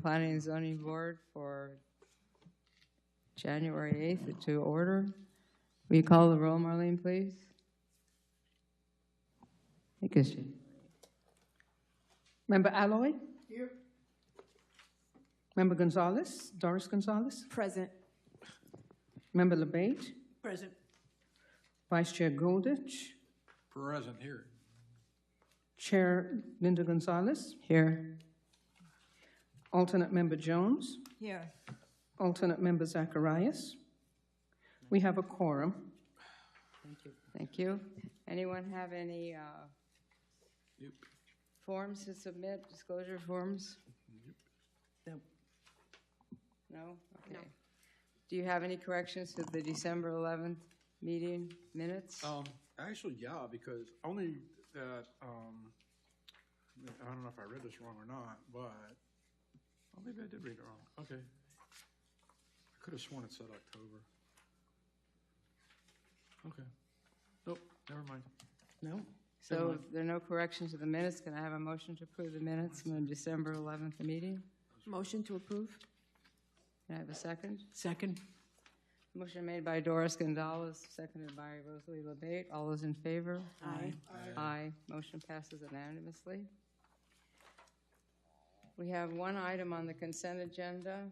Planning and Zoning Board for January 8th to order. Will you call the roll, Marlene, please? Thank you. Member Alloy? Here. Member Gonzalez, Doris Gonzalez? Present. Member LeBate? Present. Vice Chair Goldich? Present here. Chair Linda Gonzalez? Here. Alternate Member Jones? Here. Alternate Member Zacharias? We have a quorum. Thank you. Thank you. Anyone have any forms to submit, disclosure forms? No. No? Okay. No. Do you have any corrections to the December 11th meeting minutes? Actually, yeah, because only that, I don't know if I read this wrong or not, but, oh, maybe I did read it wrong. Okay. I could have sworn it said October. Okay. Nope, never mind. No? So if there are no corrections to the minutes, can I have a motion to approve the minutes from the December 11th meeting? Motion to approve. Can I have a second? Second. Motion made by Doris Gonzalez, seconded by Rosalie LeBate. All those in favor? Aye. Aye. Motion passes unanimously. We have one item on the consent agenda.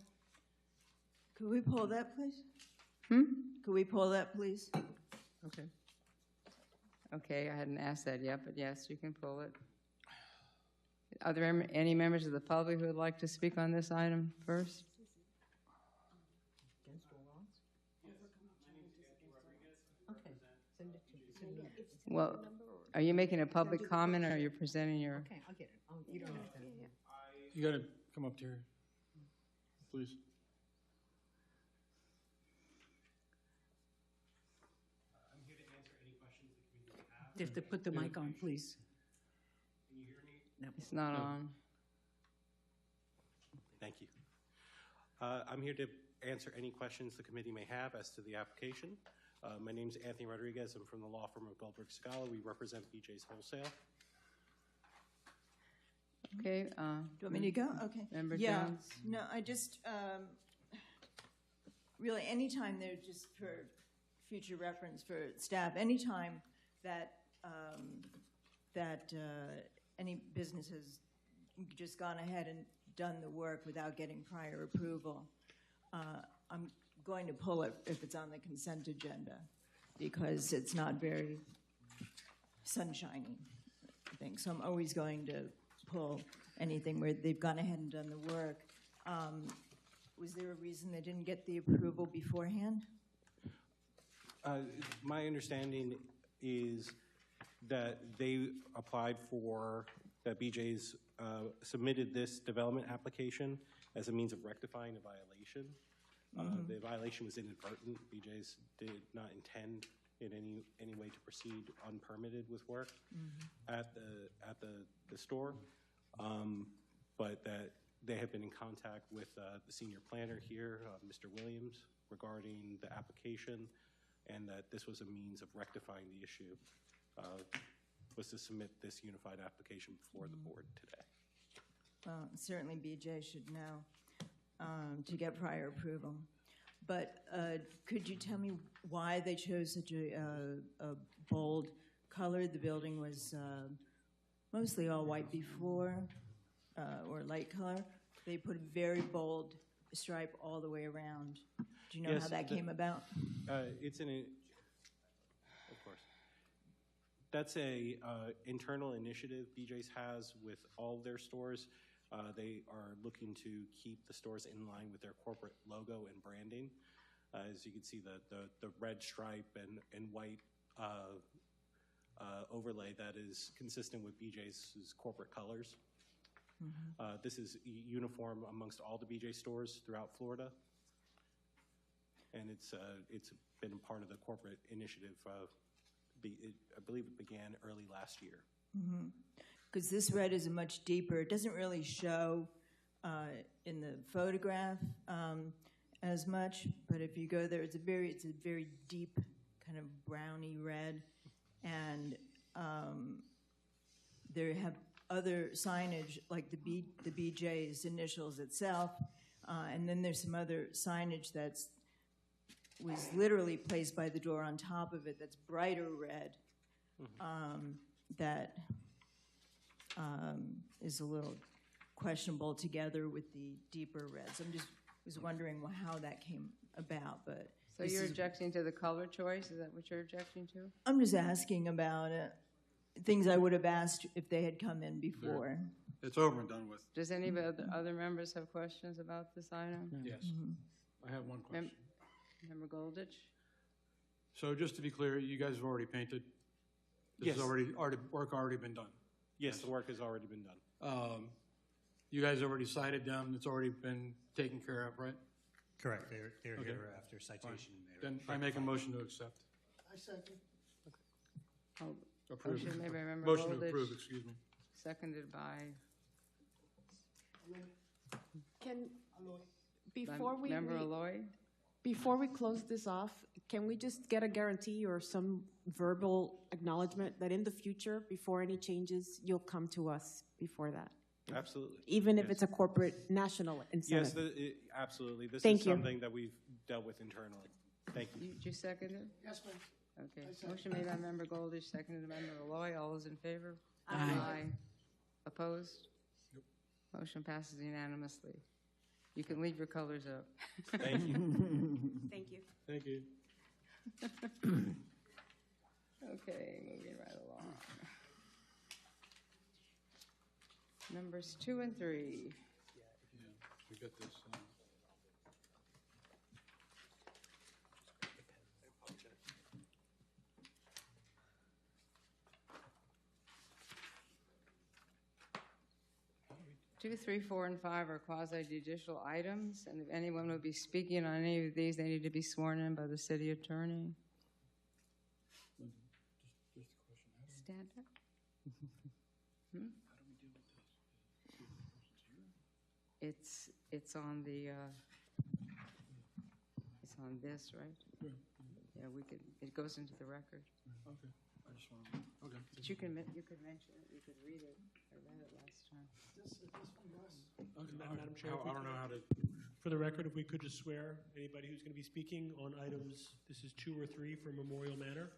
Could we pull that, please? Hmm? Could we pull that, please? Okay. Okay, I hadn't asked that yet, but yes, you can pull it. Are there any members of the public who would like to speak on this item first? Well, are you making a public comment or are you presenting your? Okay, I'll get it. Oh, you don't have to. You gotta come up here, please. I'm here to answer any questions the community may have. You have to put the mic on, please. Can you hear me? No. It's not on. Thank you. I'm here to answer any questions the committee may have as to the application. My name is Anthony Rodriguez. I'm from the law firm of Goldberg Scala. We represent BJ's Wholesale. Okay. Do you want me to go? Okay. Member Yeah. Jones? No, I just, really, anytime they're just for future reference for staff, anytime that, any business has just gone ahead and done the work without getting prior approval, I'm going to pull it if it's on the consent agenda because it's not very sunshiny, I think. So I'm always going to pull anything where they've gone ahead and done the work. Was there a reason they didn't get the approval beforehand? My understanding is that they applied for, that BJ's submitted this development application as a means of rectifying a violation. The violation was inadvertent. BJ's did not intend in any way to proceed unpermitted with work at the store, but that they have been in contact with the senior planner here, Mr. Williams, regarding the application, and that this was a means of rectifying the issue, was to submit this unified application before the board today. Well, certainly BJ should know to get prior approval. But could you tell me why they chose such a bold color? The building was mostly all white before, or light color. They put a very bold stripe all the way around. Do you know how that came about? It's of course. That's a internal initiative BJ's has with all of their stores. They are looking to keep the stores in line with their corporate logo and branding. As you can see, the red stripe and white overlay that is consistent with BJ's corporate colors. This is uniform amongst all the BJ stores throughout Florida, and it's been part of the corporate initiative. I believe it began early last year. Because this red is much deeper. It doesn't really show in the photograph as much, but if you go there, it's a very deep kind of browny red, and there have other signage, like the BJ's initials itself, and then there's some other signage was literally placed by the door on top of it that's brighter red, that is a little questionable together with the deeper reds. I'm just was wondering how that came about, but. So you're objecting to the color choice? Is that what you're objecting to? I'm just asking about things I would have asked if they had come in before. It's over and done with. Does any of the other members have questions about this item? Yes. I have one question. Member Goldich? So just to be clear, you guys have already painted? This Yes. has work already been done? Yes, the work has already been done. You guys already cited them, it's already been taken care of, right? Correct, they're Okay. here after citation. Then I make a motion to accept. Oh, Approve. motion made by Member Motion to Goldich, approve, excuse me. seconded by Member Alloy. Before we close this off, can we just get a guarantee or some verbal acknowledgement that in the future, before any changes, you'll come to us before that? Absolutely. Even if Yes. it's a corporate national Yes, incentive? absolutely. This Thank is you. something that we've dealt with internally. Thank you. You second it? Yes, ma'am. Okay. Motion made by Member Goldich, seconded by Member Alloy. All those in favor? Aye. Opposed? Motion passes unanimously. You can leave your colors up. Thank you. Thank you. Thank you. Okay, moving right along. Numbers 2 and 3. Yeah, we got this. 2, 3, 4, and 5 are quasi-judicial items, and if anyone would be speaking on any of these, they need to be sworn in by the city attorney. Stand up. It's on the, it's on this, right? Yeah, it goes into the record. Okay, I just want to, okay. But you could mention it, you could read it. I read it last time. Okay, Madam Chair, I don't know how to, For the record, if we could just swear anybody who's going to be speaking on items, this is 2 or 3 for Memorial Manor.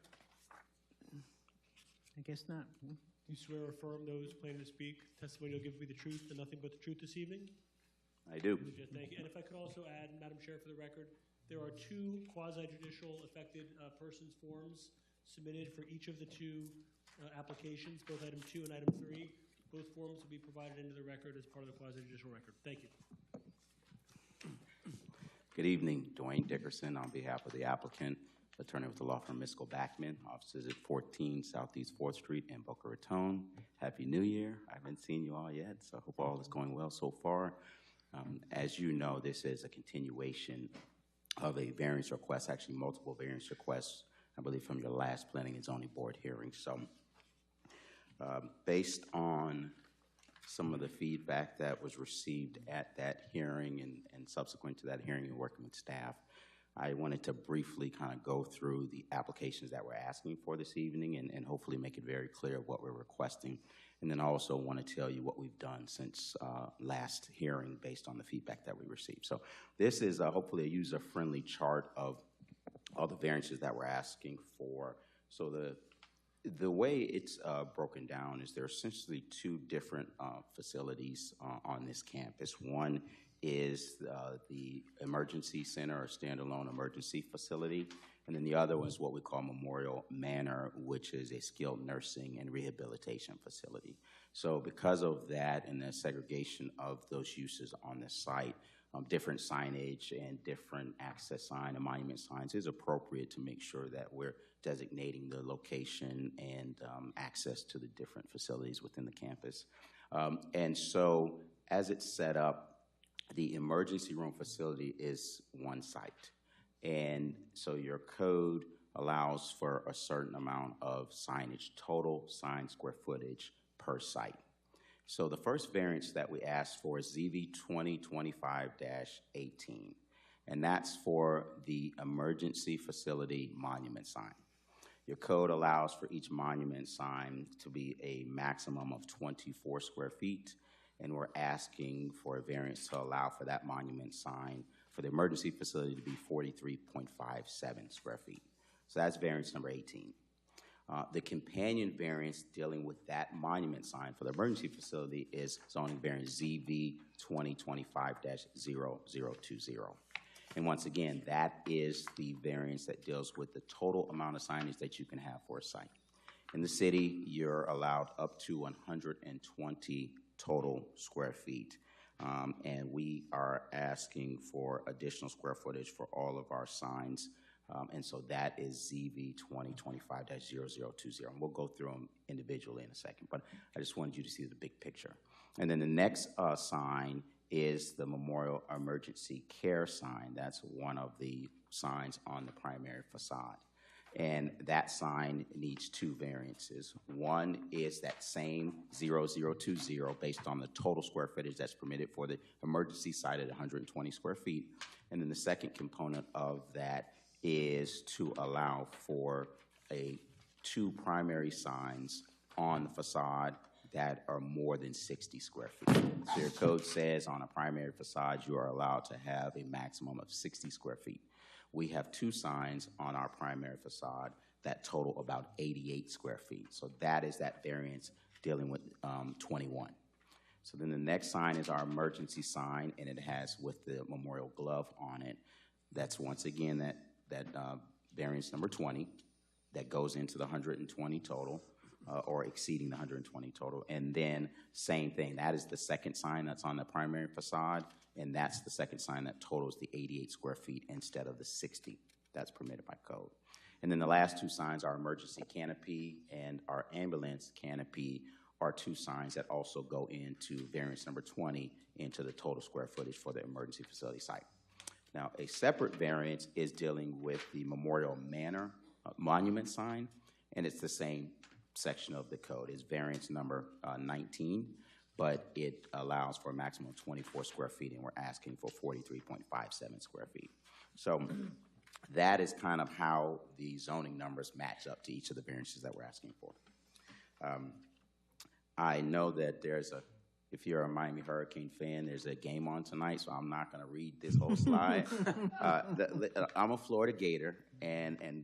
I guess not. You swear or affirm those planning to speak, testimony you'll give will be the truth and nothing but the truth this evening? I do. Thank you. And if I could also add, Madam Chair, for the record, there are 2 quasi-judicial affected persons forms submitted for each of the 2 applications, both item 2 and item 3. Both forms will be provided into the record as part of the quasi-judicial record. Thank you. Good evening, Dwayne Dickerson on behalf of the applicant, attorney with the law firm Miskel Backman, offices at 14 Southeast 4th Street in Boca Raton. Happy New Year. I haven't seen you all yet, so I hope all is going well so far. As you know, this is a continuation of a variance request, actually multiple variance requests, I believe from your last planning and zoning board hearing. So based on some of the feedback that was received at that hearing and subsequent to that hearing and working with staff, I wanted to briefly kind of go through the applications that we're asking for this evening and hopefully make it very clear what we're requesting. And then I also want to tell you what we've done since last hearing based on the feedback that we received. So this is hopefully a user-friendly chart of all the variances that we're asking for. So the way it's broken down is there are essentially 2 different facilities on this campus. One is the emergency center or standalone emergency facility, and then the other one is what we call Memorial Manor, which is a skilled nursing and rehabilitation facility. So because of that and the segregation of those uses on the site, different signage and different access sign and monument signs is appropriate to make sure that we're designating the location and access to the different facilities within the campus. And so as it's set up, the emergency room facility is one site. And so your code allows for a certain amount of signage, total sign square footage per site. So the first variance that we asked for is ZV 2025-18, and that's for the emergency facility monument sign. Your code allows for each monument sign to be a maximum of 24 square feet, and we're asking for a variance to allow for that monument sign for the emergency facility to be 43.57 square feet. So that's variance number 18. The companion variance dealing with that monument sign for the emergency facility is zoning variance ZV 2025-0020. And once again, that is the variance that deals with the total amount of signage that you can have for a site. In the city, you're allowed up to 120 total square feet. And we are asking for additional square footage for all of our signs. And so that is ZV 2025-0020. And we'll go through them individually in a second, but I just wanted you to see the big picture. And then the next sign is the Memorial Emergency Care sign. That's one of the signs on the primary facade. And that sign needs two variances. One is that same 0020 based on the total square footage that's permitted for the emergency site at 120 square feet. And then the second component of that is to allow for two primary signs on the facade that are more than 60 square feet. So your code says on a primary facade you are allowed to have a maximum of 60 square feet. We have two signs on our primary facade that total about 88 square feet. So that is that variance dealing with 21. So then the next sign is our emergency sign, and it has with the memorial glove on it. That's once again that variance number 20 that goes into the 120 total. Or exceeding the 120 total. And then same thing, that is the second sign that's on the primary facade, and that's the second sign that totals the 88 square feet instead of the 60 that's permitted by code. And then the last two signs, our emergency canopy and our ambulance canopy, are two signs that also go into variance number 20 into the total square footage for the emergency facility site. Now, a separate variance is dealing with the Memorial Manor monument sign, and it's the same section of the code. Is variance number 19, but it allows for a maximum of 24 square feet, and we're asking for 43.57 square feet. So that is kind of how the zoning numbers match up to each of the variances that we're asking for. I know that if you're a Miami Hurricane fan, there's a game on tonight, so I'm not going to read this whole slide. I'm a Florida Gator,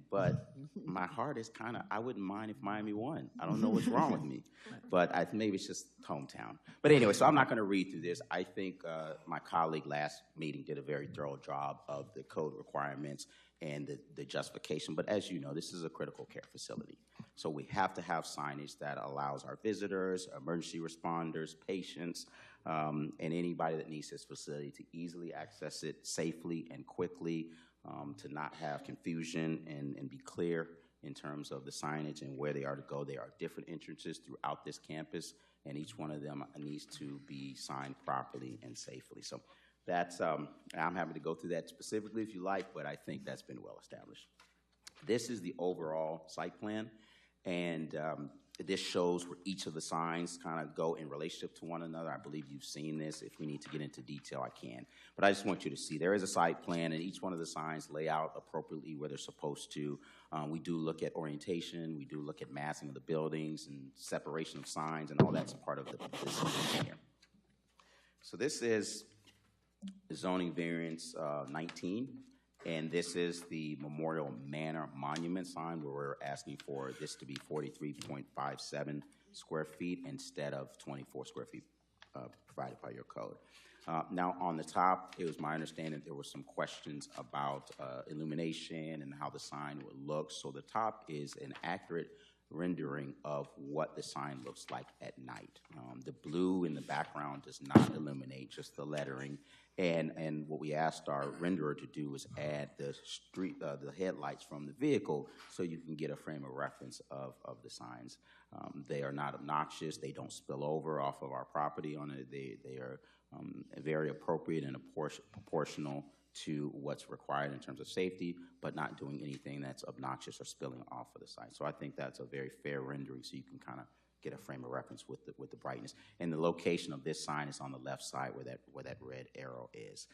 but my heart is kind of, I wouldn't mind if Miami won. I don't know what's wrong with me, but maybe it's just hometown. But anyway, so I'm not going to read through this. I think my colleague last meeting did a very thorough job of the code requirements and the justification. But as you know, this is a critical care facility. So we have to have signage that allows our visitors, emergency responders, patients, and anybody that needs this facility to easily access it safely and quickly, to not have confusion and be clear in terms of the signage and where they are to go. There are different entrances throughout this campus, and each one of them needs to be signed properly and safely. So that's, I'm happy to go through that specifically if you like, but I think that's been well established. This is the overall site plan, and this shows where each of the signs kind of go in relationship to one another. I believe you've seen this. If we need to get into detail, I can. But I just want you to see there is a site plan, and each one of the signs lay out appropriately where they're supposed to. We do look at orientation. We do look at massing of the buildings and separation of signs, and all that's part of the zoning here. So this is zoning variance 19. And this is the Memorial Manor monument sign, where we're asking for this to be 43.57 square feet instead of 24 square feet provided by your code. Now, on the top, it was my understanding there were some questions about illumination and how the sign would look. So the top is an accurate rendering of what the sign looks like at night. The blue in the background does not illuminate, just the lettering. And what we asked our renderer to do is add the headlights from the vehicle so you can get a frame of reference of the signs. They are not obnoxious. They don't spill over off of our property on it. They are very appropriate and proportional to what's required in terms of safety, but not doing anything that's obnoxious or spilling off of the site. So I think that's a very fair rendering, so you can kind of get a frame of reference with the brightness. And the location of this sign is on the left side where that red arrow is.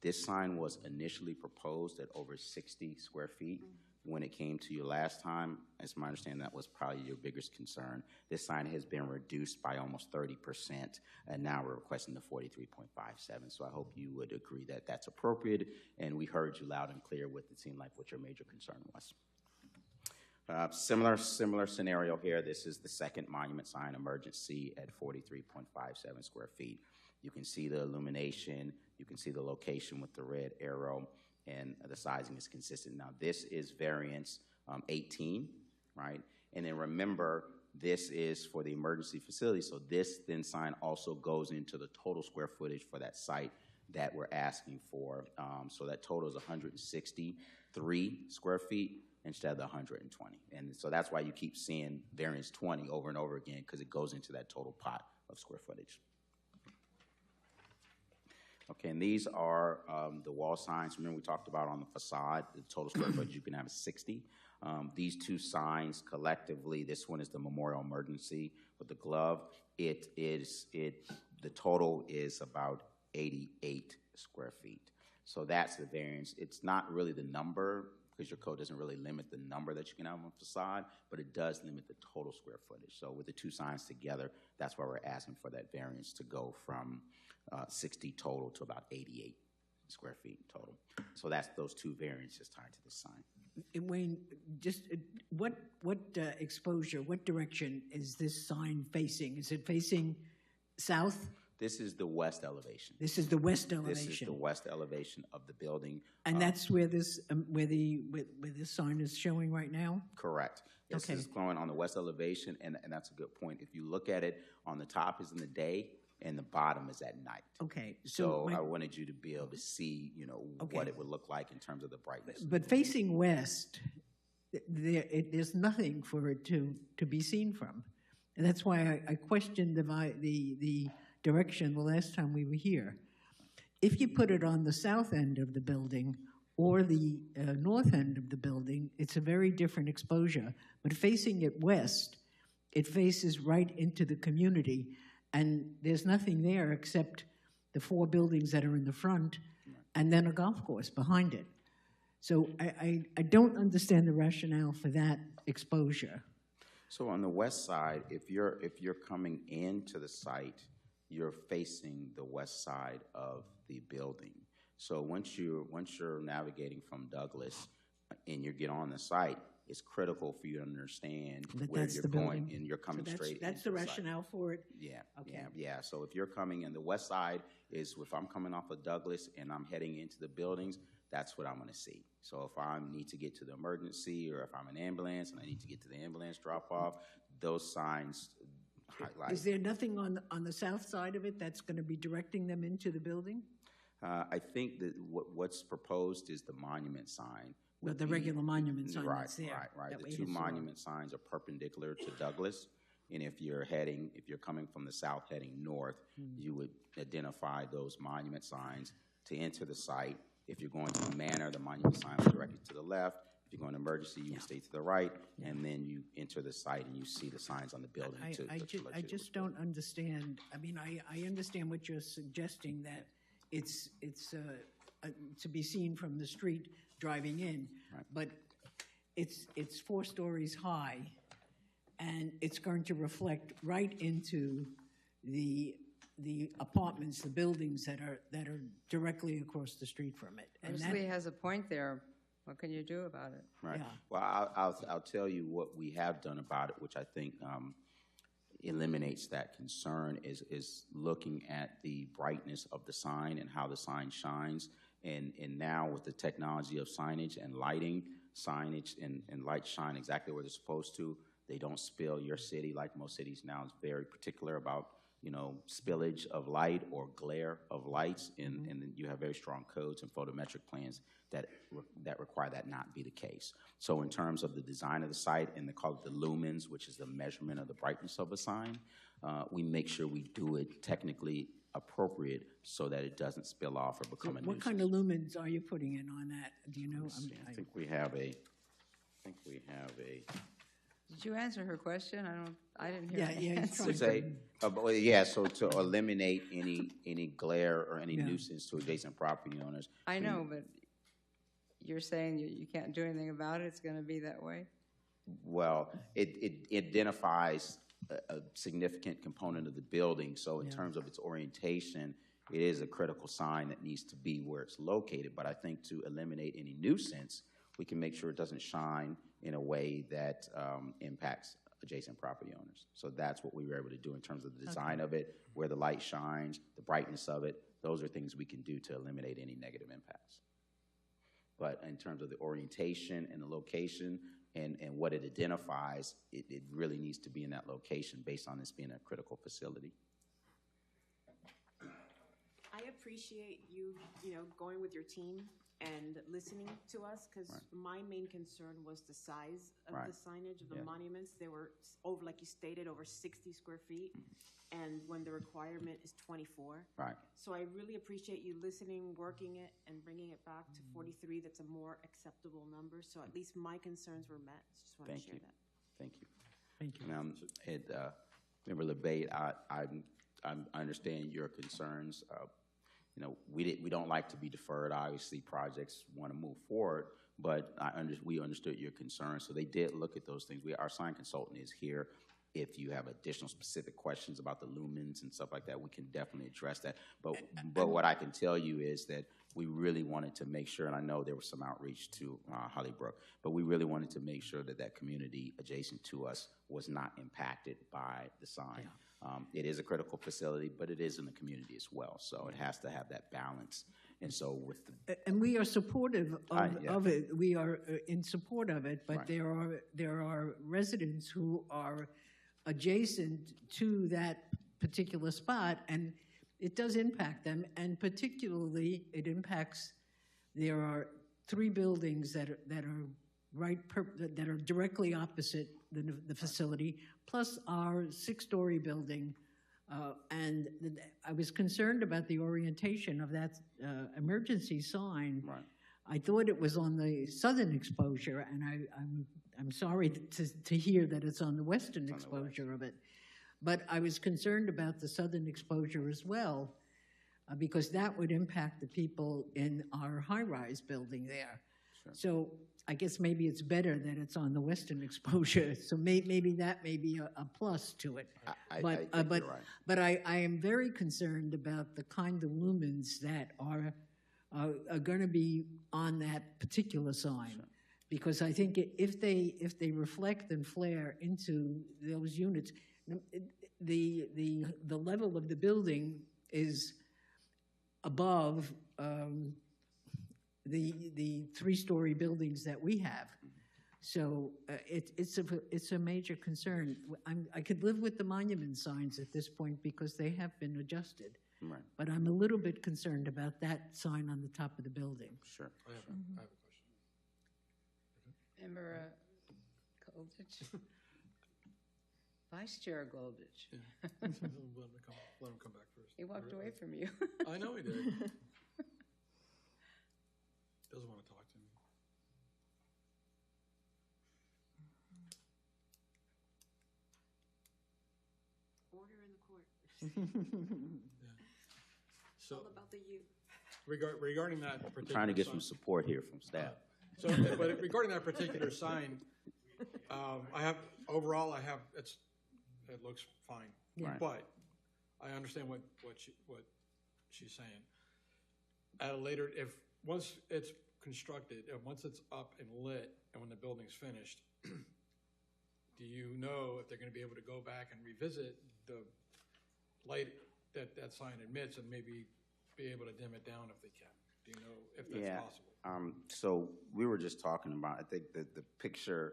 This sign was initially proposed at over 60 square feet. When it came to you last time, as my understanding, that was probably your biggest concern. This sign has been reduced by almost 30%, and now we're requesting the 43.57. So I hope you would agree that that's appropriate, and we heard you loud and clear what it seemed like what your major concern was. Similar scenario here. This is the second monument sign, emergency, at 43.57 square feet. You can see the illumination. You can see the location with the red arrow, and the sizing is consistent. Now, this is variance 18, right? And then remember, this is for the emergency facility, so this then sign also goes into the total square footage for that site that we're asking for. So that total is 163 square feet instead of the 120. And so that's why you keep seeing variance 20 over and over again, because it goes into that total pot of square footage. Okay, and these are the wall signs. Remember, we talked about on the facade, the total square footage you can have is 60. These two signs collectively, this one is the memorial emergency with the glove. The total is about 88 square feet. So that's the variance. It's not really the number, because your code doesn't really limit the number that you can have on the facade, but it does limit the total square footage. So with the two signs together, that's why we're asking for that variance to go from 60 total to about 88 square feet total. So that's those two variances tied to the sign. And Wayne, just what exposure, what direction is this sign facing? Is it facing south? This is the west elevation. This is the west elevation. This is the west elevation of the building. And that's where this where this sign is showing right now? Correct. This is going on the west elevation, and that's a good point. If you look at it, on the top is in the day, and the bottom is at night. Okay. So I wanted you to be able to see, what it would look like in terms of the brightness. But facing west, there's nothing for it to be seen from. And that's why I questioned the direction the last time we were here. If you put it on the south end of the building or the north end of the building, it's a very different exposure. But facing it west, it faces right into the community, and there's nothing there except the four buildings that are in the front and then a golf course behind it. So I don't understand the rationale for that exposure. So on the west side, if you're coming into the site, you're facing the west side of the building. So once you're navigating from Douglas and you get on the site, it's critical for you to understand where you're going, and you're coming straight. That's the rationale for it. Yeah. Okay. Yeah. So if you're coming in, the west side is if I'm coming off of Douglas and I'm heading into the buildings, that's what I'm going to see. So if I need to get to the emergency, or if I'm an ambulance and I need to get to the ambulance drop off, those signs highlight. Is there nothing on the south side of it that's going to be directing them into the building? I think that what's proposed is the monument sign. Well, the regular monument sign that's there. Right. The two monument signs are perpendicular to Douglas, and if you're coming from the south heading north, you would identify those monument signs to enter the site. If you're going to Manor, the monument sign will direct you to the left. If you're going to emergency, you would stay to the right, and then you enter the site and you see the signs on the building. I just don't understand. I mean, I understand what you're suggesting, that it's to be seen from the street driving in, but it's 4 stories high, and it's going to reflect right into the apartments, the buildings that are directly across the street from it. And Leslie has a point there. What can you do about it? Right. Yeah. Well, I'll tell you what we have done about it, which I think eliminates that concern, is looking at the brightness of the sign and how the sign shines. And now with the technology of signage and lighting, signage and lights shine exactly where they're supposed to. They don't spill your city like most cities now is very particular about, spillage of light or glare of lights, and then you have very strong codes and photometric plans that require that not be the case. So in terms of the design of the site, and they call it the lumens, which is the measurement of the brightness of a sign, we make sure we do it technically appropriate so that it doesn't spill off or become a nuisance. What kind of lumens are you putting in on that? Do you know? I think we have a Did you answer her question? I didn't hear Yeah, the yeah, he's answer. trying To say, so to eliminate any glare or any Yeah. nuisance to adjacent property owners. I know, but you're saying you can't do anything about it? It's going to be that way? Well, it identifies a significant component of the building, so in Yeah. terms of its orientation, it is a critical sign that needs to be where it's located. But I think to eliminate any nuisance, we can make sure it doesn't shine in a way that impacts adjacent property owners. So that's what we were able to do in terms of the design of it, where the light shines, the brightness of it. Those are things we can do to eliminate any negative impacts. But in terms of the orientation and the location and what it identifies, it really needs to be in that location based on this being a critical facility. I appreciate you, going with your team and listening to us, because my main concern was the size of the signage of the monuments. They were over, like you stated, over 60 square feet, and when the requirement is 24. Right. So I really appreciate you listening, working it, and bringing it back to 43. That's a more acceptable number. So at least my concerns were met. Just want to share that. Thank you. Thank you. Member LeBate, I understand your concerns. We don't like to be deferred. Obviously, projects want to move forward, but we understood your concerns. So they did look at those things. Our sign consultant is here. If you have additional specific questions about the lumens and stuff like that, we can definitely address that. But what I can tell you is that we really wanted to make sure, and I know there was some outreach to Hollybrook, but we really wanted to make sure that community adjacent to us was not impacted by the sign. Yeah. It is a critical facility, but it is in the community as well. So it has to have that balance. And so with And we are supportive of it. We are in support of it, but there are residents who are adjacent to that particular spot, and it does impact them. And particularly, it impacts. There are 3 buildings that are directly opposite the facility, plus our 6-story building. And I was concerned about the orientation of that emergency sign. Right. I thought it was on the southern exposure, and I'm sorry to hear that it's on the western exposure of it. But I was concerned about the southern exposure as well, because that would impact the people in our high-rise building there. Sure. So I guess maybe it's better that it's on the western exposure. So maybe that may be a plus to it. But I am very concerned about the kind of lumens that are going to be on that particular sign. Sure. Because I think if they reflect and flare into those units, the level of the building is above the 3-story buildings that we have. So it's a major concern. I could live with the monument signs at this point because they have been adjusted. Right. But I'm a little bit concerned about that sign on the top of the building. Sure. I have a question. Member Goldich? Vice Chair Goldich. Yeah. Let him come back first. He walked away from you. I know he did. Doesn't want to talk to me. Order in the court. Yeah. So All about the youth. regarding that particular Trying to get sign- some support here from staff. But regarding that particular sign, it looks fine. Yeah. But I understand what she's saying. At a later, once it's constructed, and once it's up and lit, and when the building's finished, do you know if they're going to be able to go back and revisit the light that sign emits and maybe be able to dim it down if they can? Do you know if that's possible? So we were just talking about, I think that the picture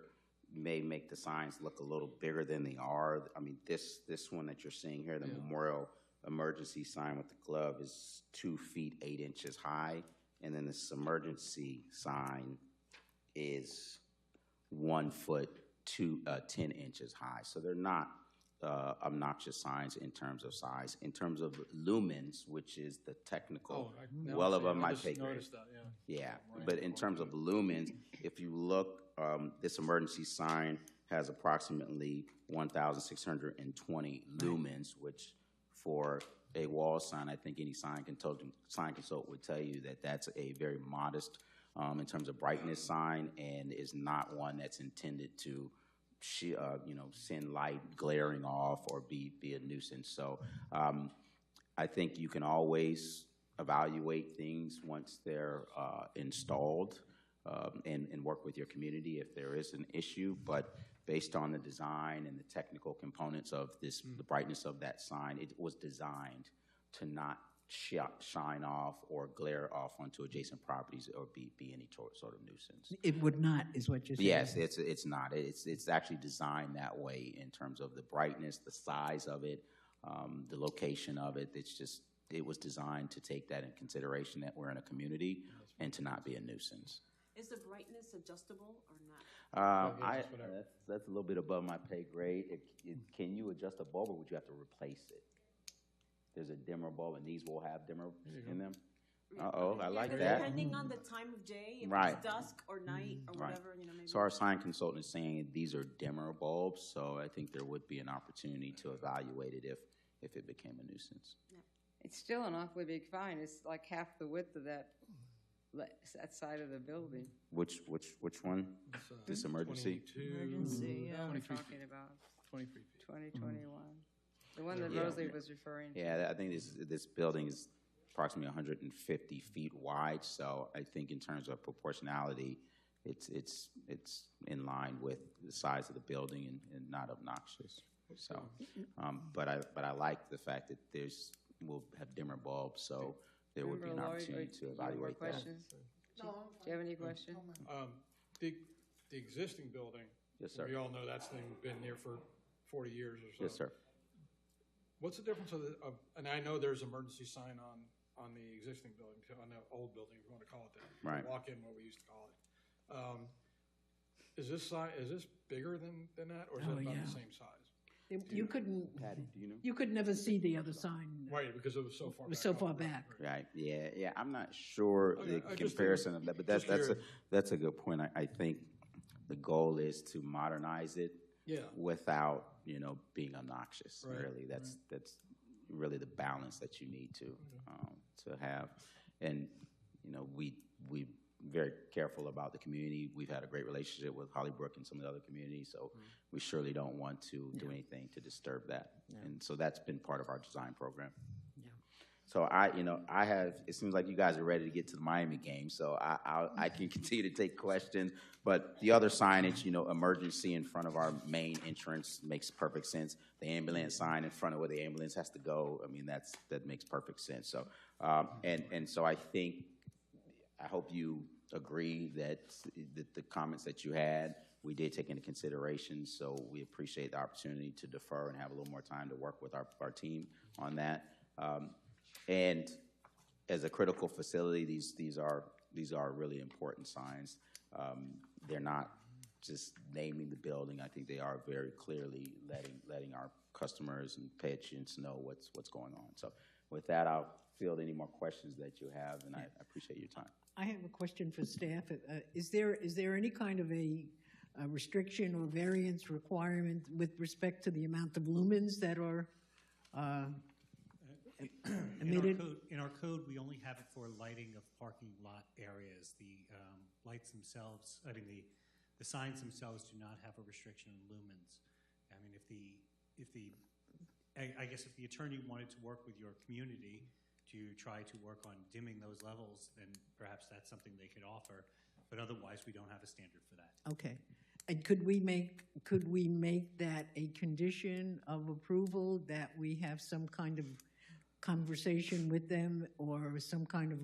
may make the signs look a little bigger than they are. I mean, this one that you're seeing here, the Memorial Emergency sign with the glove, is 2 feet 8 inches high, and then this emergency sign is 1 foot 10 inches high. So they're not obnoxious signs in terms of size. In terms of lumens, which is the technical, well above my pay grade. Yeah, but in terms of lumens, if you look, this emergency sign has approximately 1,620 lumens, which for a wall sign, I think any sign consultant would tell you that that's a very modest in terms of brightness sign, and is not one that's intended to send light glaring off or be a nuisance. So I think you can always evaluate things once they're installed and work with your community if there is an issue. But based on the design and the technical components of this, the brightness of that sign, it was designed to not shine off or glare off onto adjacent properties or be any sort of nuisance. It would not, is what you're saying? Yes, it's not. It's actually designed that way in terms of the brightness, the size of it, the location of it. It was designed to take that in consideration, that we're in a community, and to not be a nuisance. Is the brightness adjustable or not? That's a little bit above my pay grade. Can you adjust a bulb, or would you have to replace it? There's a dimmer bulb, and these will have dimmer in them. I like that. Depending on the time of day, if Right. it's dusk or night or Right. whatever, maybe. So our sign consultant is saying these are dimmer bulbs, so I think there would be an opportunity to evaluate it if it became a nuisance. It's still an awfully big fine. It's like half the width of that side of the building. Which one? This emergency? Emergency, yeah. What we're talking about, 23 feet. 2021. The one that Rosalie was referring to. Yeah, I think this building is approximately 150 feet wide, so I think in terms of proportionality, it's in line with the size of the building and not obnoxious. So, but I like the fact that we'll have dimmer bulbs, so there would be an opportunity to evaluate that. Questions? Do you have any questions? The existing building. Yes, sir. We all know that's been there for 40 years or so. Yes, sir. What's the difference and I know there's emergency sign on the existing building, on the old building, if you want to call it that. Right. Walk-in, what we used to call it. Is this bigger than that, or is it about the same size? You couldn't, Patty, do you know? you could never see the other sign. Right, because it was so far It was back. so far back. Right. Yeah. I'm not sure Okay, the I just comparison of that, but just that's a good point. I think the goal is to modernize it without being obnoxious. Right, Really, that's really the balance that you need to have. And we very careful about the community. We've had a great relationship with Hollybrook and some of the other communities, so we surely don't want to do anything to disturb that. And so that's been part of our design program. So it seems like you guys are ready to get to the Miami game, so I can continue to take questions. But the other signage, emergency in front of our main entrance makes perfect sense. The ambulance sign in front of where the ambulance has to go, that makes perfect sense. So, and so I hope you agree that the comments that you had, we did take into consideration. So we appreciate the opportunity to defer and have a little more time to work with our team on that. And as a critical facility, these are really important signs. They're not just naming the building. I think they are very clearly letting our customers and patients know what's going on. So with that, I'll field any more questions that you have, and I appreciate your time. I have a question for staff. Is there any kind of a restriction or variance requirement with respect to the amount of lumens that are emitted? In our code, we only have it for lighting of parking lot areas. The lights themselves, the signs themselves do not have a restriction on lumens. I guess if the attorney wanted to work with your community to try to work on dimming those levels, then perhaps that's something they could offer. But otherwise, we don't have a standard for that. Okay. And could we make that a condition of approval, that we have some kind of conversation with them, or some kind of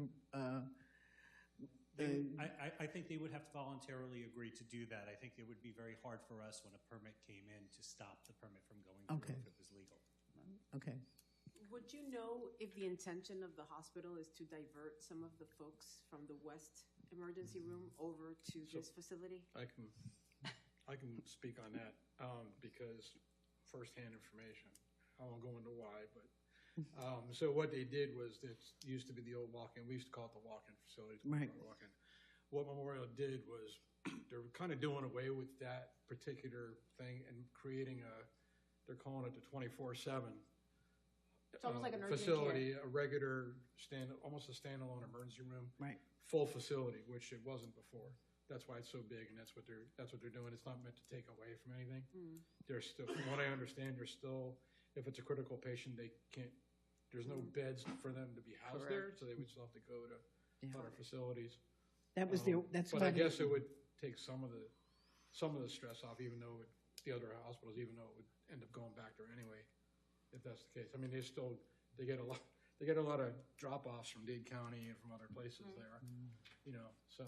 I think they would have to voluntarily agree to do that. I think it would be very hard for us when a permit came in to stop the permit from going through if it was legal. Okay. Would you know if the intention of the hospital is to divert some of the folks from the west emergency room over to this facility? I can speak on that because firsthand information. I won't go into why, but so what they did was, it used to be the old walk-in. We used to call it the walk-in facility. Right. Walk-in. what Memorial did was they're kind of doing away with that particular thing and creating they're calling it the 24/7. It's almost like an urgent facility, a regular almost a standalone emergency room, Right. full facility, which it wasn't before. That's why it's so big, and that's what they're doing. It's not meant to take away from anything. They're still, from what I understand, they're still, if it's a critical patient, they can't. There's no beds for them to be housed there, so they would still have to go to other facilities. That was that's But I why guess it would take some of the stress off, even though the other hospitals, even though it would end up going back there anyway, if that's the case. I mean, they get a lot of drop-offs from Dade County and from other places there, you know. So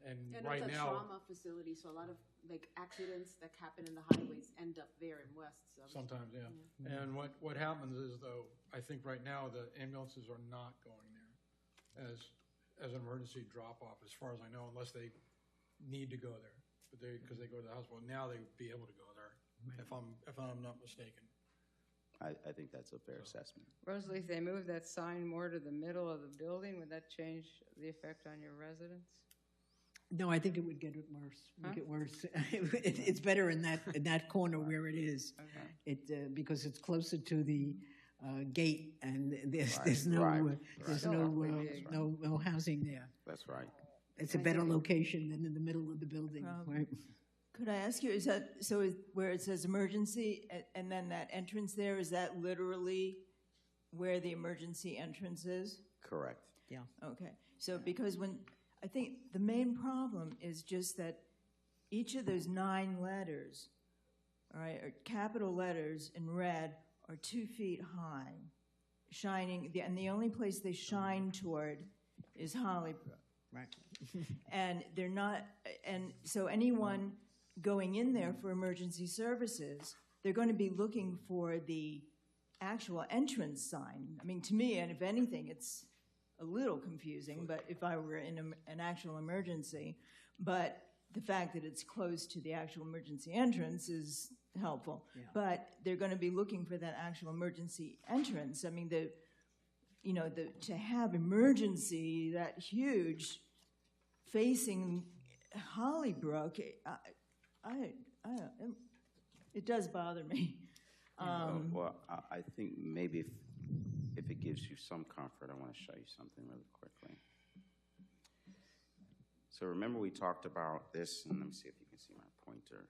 and right it's a now, trauma facility, so a lot of like accidents that happen in the highways end up there in West. So. sometimes, yeah. And what happens is, though, I think right now the ambulances are not going there as an emergency drop-off, as far as I know, unless they need to go there. But because they go to the hospital now, they would be able to go there. If I'm not mistaken. I think that's a fair assessment. Rosalie, if they move that sign more to the middle of the building, would that change the effect on your residents? No, I think it would get it worse. Huh? Make it worse. It's better in that corner where it is. Okay. Because it's closer to the gate, and there's Still awfully big. no housing there. That's right. It's a better location than in the middle of the building. Right? Could I ask you, where it says emergency, and then that entrance there, is that literally where the emergency entrance is? Correct. Yeah. Okay, so because I think the main problem is just that each of those 9 letters, all right, are capital letters in red, are 2 feet high, shining, and the only place they shine toward is Hollybrook. Right. And they're not, and so anyone going in there for emergency services, they're going to be looking for the actual entrance sign. I mean, to me, and if anything, it's a little confusing, but if I were in an actual emergency, but the fact that it's close to the actual emergency entrance is helpful. Yeah. But they're going to be looking for that actual emergency entrance. I mean, to have emergency that huge facing Hollybrook, it does bother me. Well, I think maybe if it gives you some comfort, I want to show you something really quickly. So remember we talked about this, and let me see if you can see my pointer.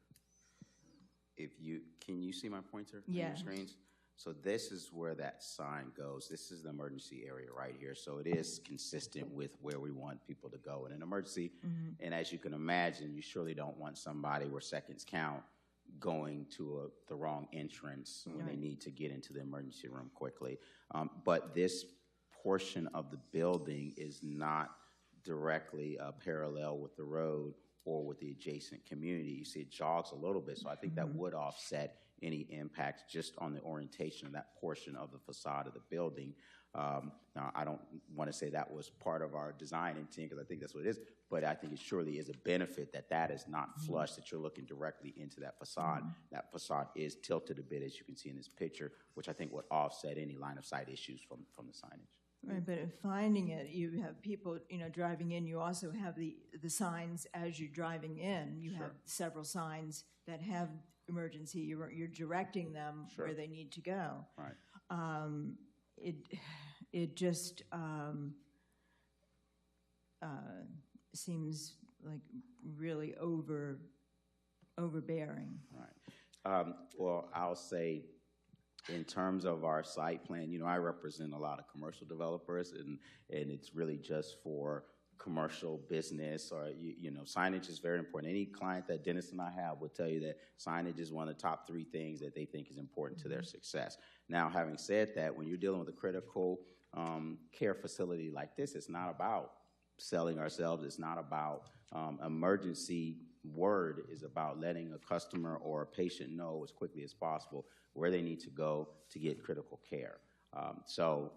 Can you see my pointer on your screens? So this is where that sign goes. This is the emergency area right here. So it is consistent with where we want people to go in an emergency. And as you can imagine, you surely don't want somebody where seconds count going to the wrong entrance when they need to get into the emergency room quickly. But this portion of the building is not directly parallel with the road or with the adjacent community. You see it jogs a little bit, so I think that would offset any impact just on the orientation of that portion of the facade of the building. Now, I don't want to say that was part of our design intent, because I think that's what it is, but I think it surely is a benefit that is not flush, that you're looking directly into that facade. That facade is tilted a bit, as you can see in this picture, which I think would offset any line of sight issues from the signage. Right, but in finding it, you have people, driving in. You also have the signs as you're driving in. You have several signs that have emergency. You're directing them where they need to go. Right. It just seems like really overbearing. Right. Well, I'll say, in terms of our site plan, I represent a lot of commercial developers, and it's really just for commercial business, or, signage is very important. Any client that Dennis and I have will tell you that signage is one of the top 3 things that they think is important to their success. Now, having said that, when you're dealing with a critical care facility like this, it's not about selling ourselves. It's not about emergency. Word is about letting a customer or a patient know as quickly as possible where they need to go to get critical care. So,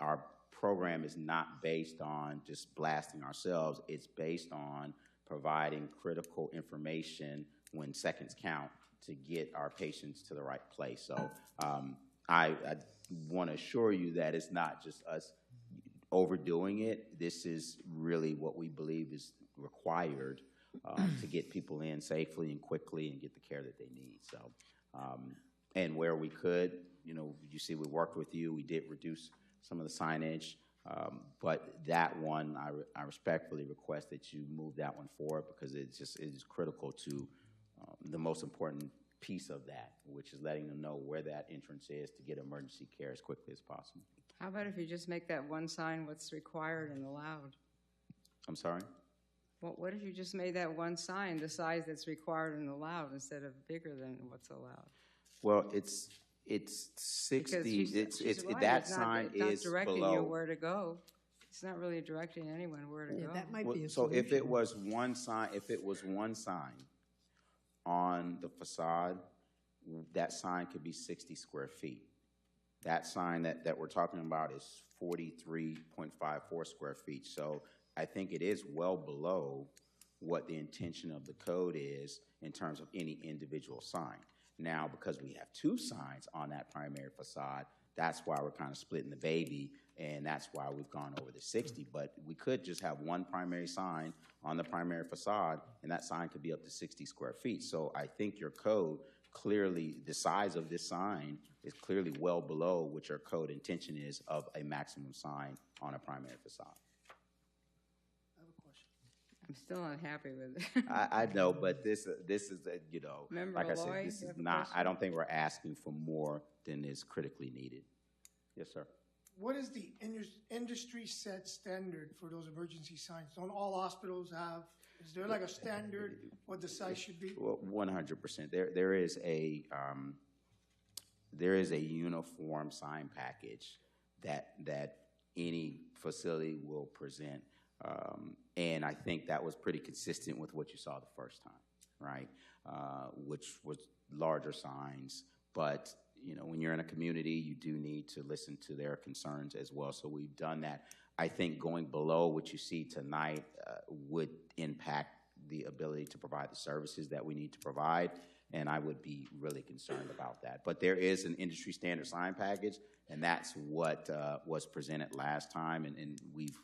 our program is not based on just blasting ourselves. It's based on providing critical information when seconds count to get our patients to the right place. So I want to assure you that it's not just us overdoing it. This is really what we believe is required to get people in safely and quickly and get the care that they need. So, and where we could, you know, you see we worked with you. We did reduce some of the signage. But that one, I respectfully request that you move that one forward because it is critical to the most important piece of that, which is letting them know where that entrance is to get emergency care as quickly as possible. How about if you just make that one sign what's required and allowed? I'm sorry? Well, what if you just made that one sign the size that's required and allowed instead of bigger than what's allowed? Well, it's 60. She's right. That It's sign not is directing below. you where to go. It's not really directing anyone where to Yeah, go. that might Well, be a so solution. if it was one sign on the facade, that sign could be 60 square feet. That sign that we're talking about is 43.54 square feet. So I think it is well below what the intention of the code is in terms of any individual sign. Now, because we have two signs on that primary facade, that's why we're kind of splitting the baby, and that's why we've gone over the 60. But we could just have one primary sign on the primary facade, and that sign could be up to 60 square feet. So I think your code clearly, the size of this sign is clearly well below what your code intention is of a maximum sign on a primary facade. I'm still unhappy with it. I know, but this is, you know, Member like I said, Malloy, this you is have a not, question? I don't think we're asking for more than is critically needed. Yes, sir. What is the industry set standard for those emergency signs? Don't all hospitals have, is there like a standard what the size should be? Well, 100%. There is a uniform sign package that any facility will present. And I think that was pretty consistent with what you saw the first time, right? Which was larger signs. But, you know, when you're in a community, you do need to listen to their concerns as well. So we've done that. I think going below what you see tonight would impact the ability to provide the services that we need to provide. And I would be really concerned about that. But there is an industry standard sign package, and that's what was presented last time. And we've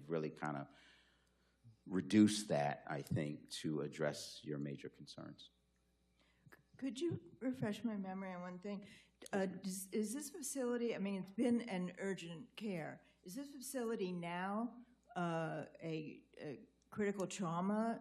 really kind of reduced that, I think, to address your major concerns. Could you refresh my memory on one thing? Is this facility, I mean, it's been an urgent care. Is this facility now a critical trauma,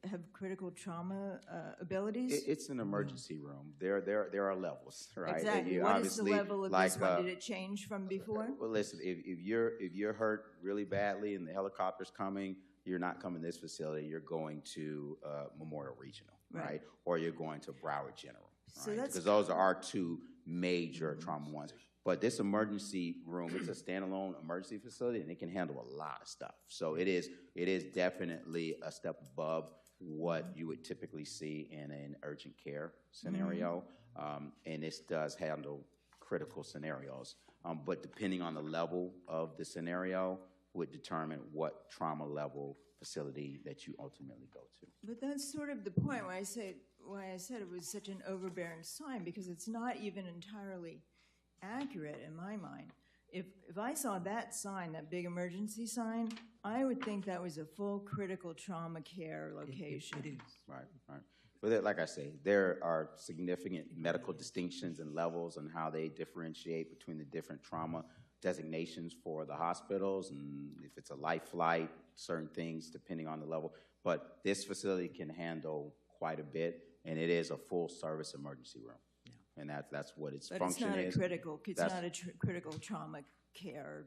have critical trauma abilities? It's an emergency room. There are levels, right? Exactly. What is the level of this one? Did it change from before? Well, listen, if you're hurt really badly and the helicopter's coming, you're not coming to this facility. You're going to Memorial Regional, right? Or you're going to Broward General, So right? that's Because those are our two major trauma ones. But this emergency room, it's a standalone emergency facility, and it can handle a lot of stuff. So it is definitely a step above what you would typically see in an urgent care scenario. And this does handle critical scenarios. But depending on the level of the scenario would determine what trauma level facility that you ultimately go to. But that's sort of the point why I said it was such an overbearing sign, because it's not even entirely accurate in my mind. If I saw that sign, that big emergency sign, I would think that was a full critical trauma care location. It is. Right. But like I say, there are significant medical distinctions and levels on how they differentiate between the different trauma designations for the hospitals, and if it's a life flight, certain things depending on the level. But this facility can handle quite a bit, and it is a full service emergency room. Yeah. And that's what its function is. It's not a critical trauma care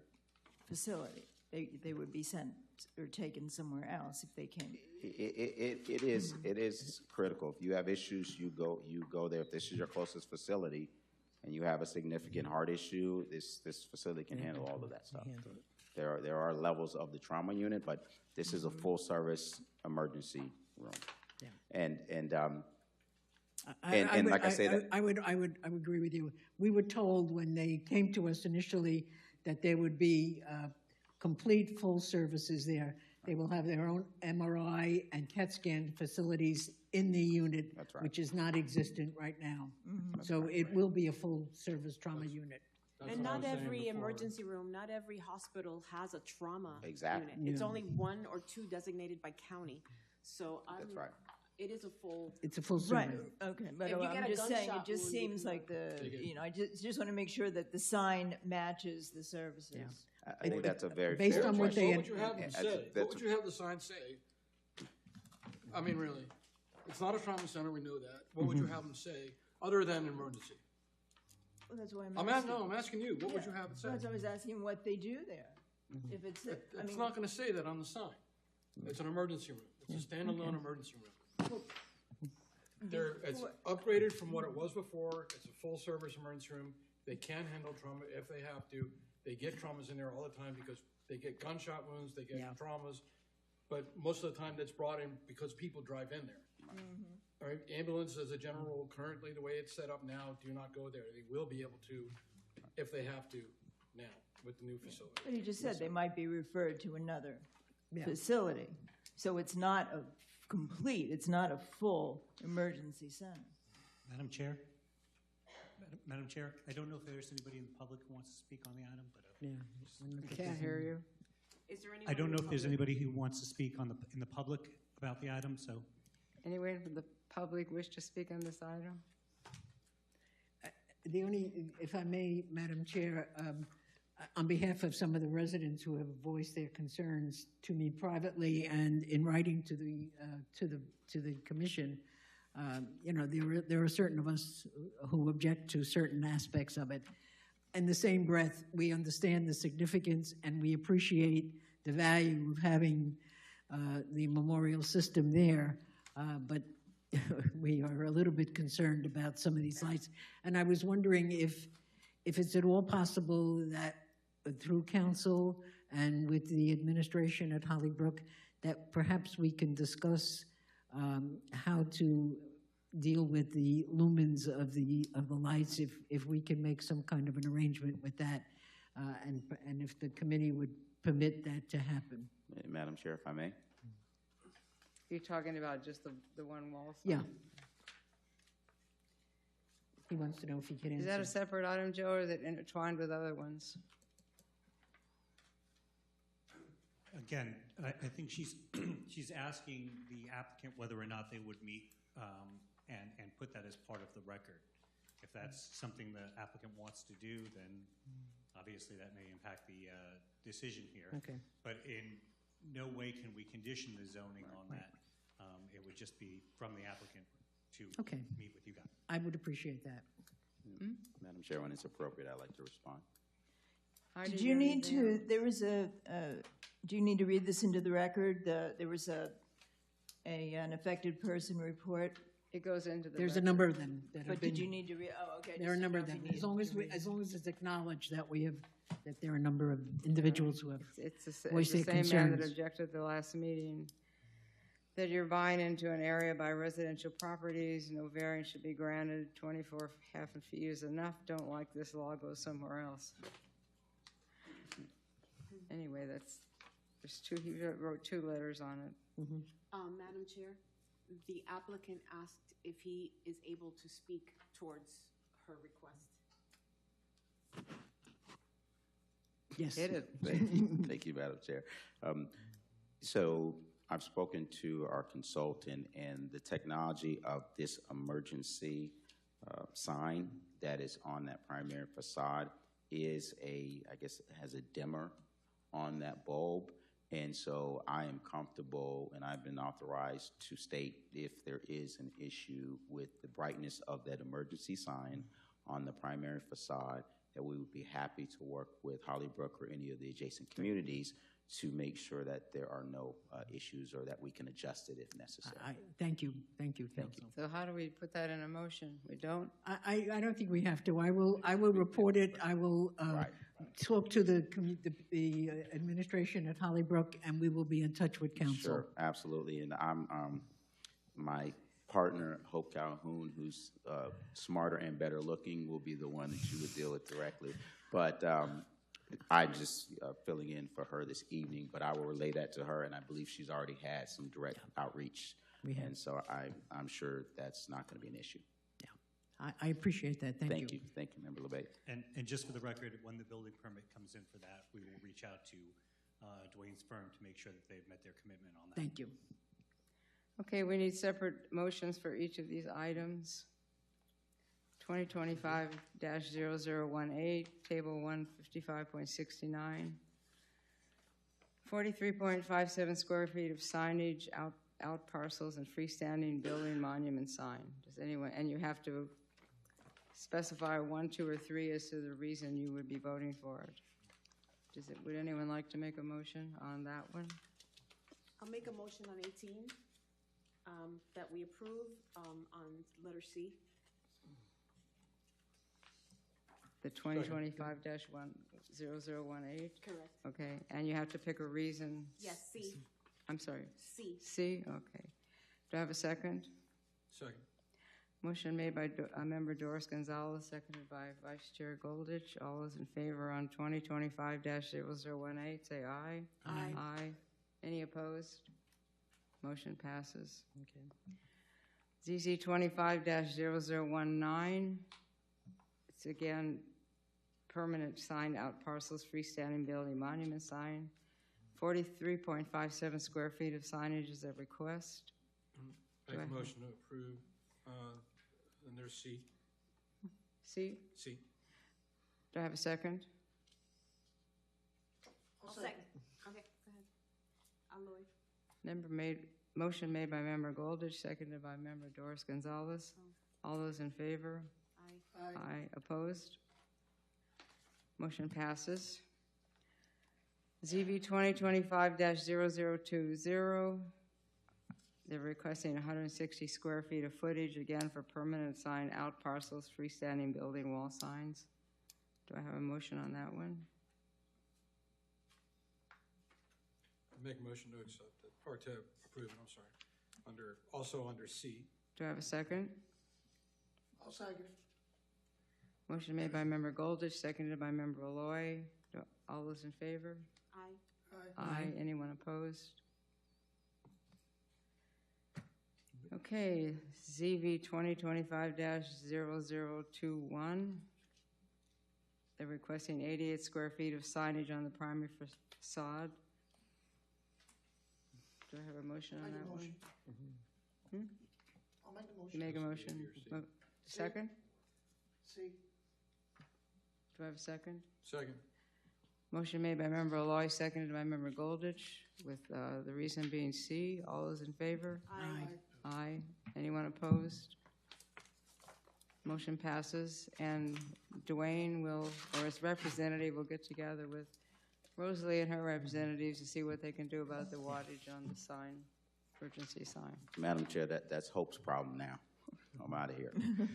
facility. They would be sent or taken somewhere else if they came. It is critical. If you have issues, you go there. If this is your closest facility, and you have a significant heart issue, this facility can handle all of that stuff. There are levels of the trauma unit, but this is a full service emergency room. Yeah. And like I say, I would agree with you. We were told when they came to us initially that there would be complete full services there. They will have their own MRI and CAT scan facilities in the unit, which is not existent right now. So it will be a full service trauma unit. That's And what I not was saying every before. emergency room, not every hospital has a trauma Exactly. unit. It's only 1 or 2 designated by county. So That's right. it is a full, It's a full Right, service. okay, but If you get I'm a just saying, it gunshot just wound, you seems can like Take it. I just want to make sure that the sign matches the services. I think that's a very Based fair on what question. they What would you have them That's- say? What that's- would you have the sign say? I mean, really, it's not a trauma center, we know that. What would you have them say, other than emergency? Well, that's why I'm asking you, what would you have it say? That's why I was asking what they do there. If it's, I It's mean, not gonna say that on the sign. It's an emergency room. It's a standalone emergency room. It's upgraded from what it was before. It's a full-service emergency room. They can handle trauma if they have to. They get traumas in there all the time because they get gunshot wounds, they get traumas. But most of the time that's brought in because people drive in there. All right, ambulance as a general rule, currently, the way it's set up now, do not go there. They will be able to if they have to now with the new facility. but he just said they might be referred to another facility. So it's not a complete, it's not a full emergency center. Madam Chair? Madam Chair, I don't know if there's anybody in the public who wants to speak on the item, but I can't hear you. is there anyone? I don't in know the if there's public? anybody who wants to speak in the public about the item, so. Anyone from the public wish to speak on this item? The only, if I may, Madam Chair, on behalf of some of the residents who have voiced their concerns to me privately and in writing to the commission, you know, there are certain of us who object to certain aspects of it. In the same breath, we understand the significance and we appreciate the value of having the memorial system there, but we are a little bit concerned about some of these lights. And I was wondering if it's at all possible that through council and with the administration at Hollybrook, that perhaps we can discuss how to deal with the lumens of the lights, if we can make some kind of an arrangement with that, and if the committee would permit that to happen. Madam Chair, if I may? You're talking about just the one wall sign? Yeah. He wants to know if he can answer. Is that a separate item, Joe, or is it intertwined with other ones? Again, I think she's asking the applicant whether or not they would meet and put that as part of the record. If that's something the applicant wants to do, then obviously that may impact the decision here. Okay. But in no way can we condition the zoning on that. It would just be from the applicant to Okay. meet with you guys. I would appreciate that. Madam Chair, when it's appropriate, I'd like to respond. Heidi, Did do you have need anything to, else? there was do you need to read this into the record? There was an affected person report, It goes into the. There's a record. number of them that have but been. did you need to read, oh, okay. There are a just number didn't of know them. if you needed to read. As long as it's acknowledged that that there are a number of individuals who have. It's the voice same their man that concerns. objected at the last meeting, that you're buying into an area by residential properties, no variance should be granted, 24 half and feet is enough, don't like this law, go somewhere else. Anyway, he wrote 2 letters on it. Madam Chair, the applicant asked if he is able to speak towards her request. Yes. Hit it. Thank you, Madam Chair. So I've spoken to our consultant, and the technology of this emergency sign that is on that primary facade is I guess it has a dimmer on that bulb. And so I am comfortable, and I've been authorized to state if there is an issue with the brightness of that emergency sign on the primary facade, that we would be happy to work with Hollybrook or any of the adjacent communities to make sure that there are no issues, or that we can adjust it if necessary. Thank you, Council. So how do we put that in a motion? We don't? I don't think we have to. I will report it. I will talk to the administration at Hollybrook, and we will be in touch with council. Sure, absolutely. And I'm my partner, Hope Calhoun, who's smarter and better looking, will be the one that you would deal with directly. But I'm just filling in for her this evening, but I will relay that to her, and I believe she's already had some direct outreach. And so I'm sure that's not going to be an issue. I appreciate that. Thank you. Thank you, Member LeBay. And just for the record, when the building permit comes in for that, we will reach out to Dwayne's firm to make sure that they've met their commitment on that. Thank you. Okay, we need separate motions for each of these items. 2025-0018, Table 155.69. 43.57 square feet of signage, out parcels, and freestanding building monument sign. Does anyone, and you have to specify 1, 2, or 3 as to the reason you would be voting for it. Would anyone like to make a motion on that one? I'll make a motion on 18, that we approve, on letter C. The 2025-0018? Correct. Okay, and you have to pick a reason. Yes, C. I'm sorry. C. C, okay. Do I have a second? Second. Motion made by Member Doris Gonzalez, seconded by Vice Chair Goldich. All those in favor on 2025-0018, say aye. Aye. Aye. Any opposed? Motion passes. Okay. ZZ 25-0019. It's again permanent sign out parcels, freestanding building monument sign. 43.57 square feet of signage is a request. Make a motion to approve, and there's C. C? C. Do I have a second? I'll second. Okay, go ahead. Aloy. Motion made by Member Goldich, seconded by Member Doris Gonzalez. All those in favor? Aye. Aye. Opposed? Motion passes. ZV 2025-0020. They're requesting 160 square feet of footage, again for permanent sign out parcels, freestanding building wall signs. Do I have a motion on that one? Make a motion to accept it, or to approve it, I'm sorry, also under C. Do I have a second? I'll second. Motion made by Member Goldich, seconded by Member Aloy. All those in favor? Aye. Aye. Anyone opposed? Okay, ZV 2025-0021. They're requesting 88 square feet of signage on the primary facade. Do I have a motion on that one? I'll make the motion. You make a motion? Second? C. Do I have a second? Second. Motion made by Member Aloy, seconded by Member Goldich, with the reason being C. All those in favor? Aye. Aye. Anyone opposed? Motion passes, and Dwayne will, or his representative, will get together with Rosalie and her representatives to see what they can do about the wattage on the sign, emergency sign. Madam Chair, that's Hope's problem now. I'm out of here.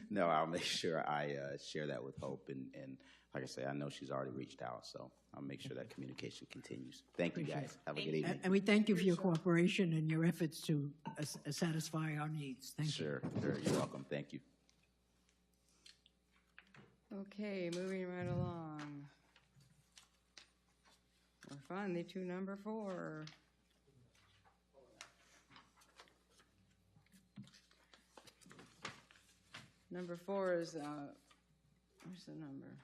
No, I'll make sure I share that with Hope, and like I say, I know she's already reached out, so I'll make sure that communication continues. Thank you, guys. Have a good evening. And we thank you for your cooperation and your efforts to satisfy our needs. Thank you. Sure, you're welcome. Thank you. Okay, moving right along. We're finally to number 4. Number 4 is, where's the number?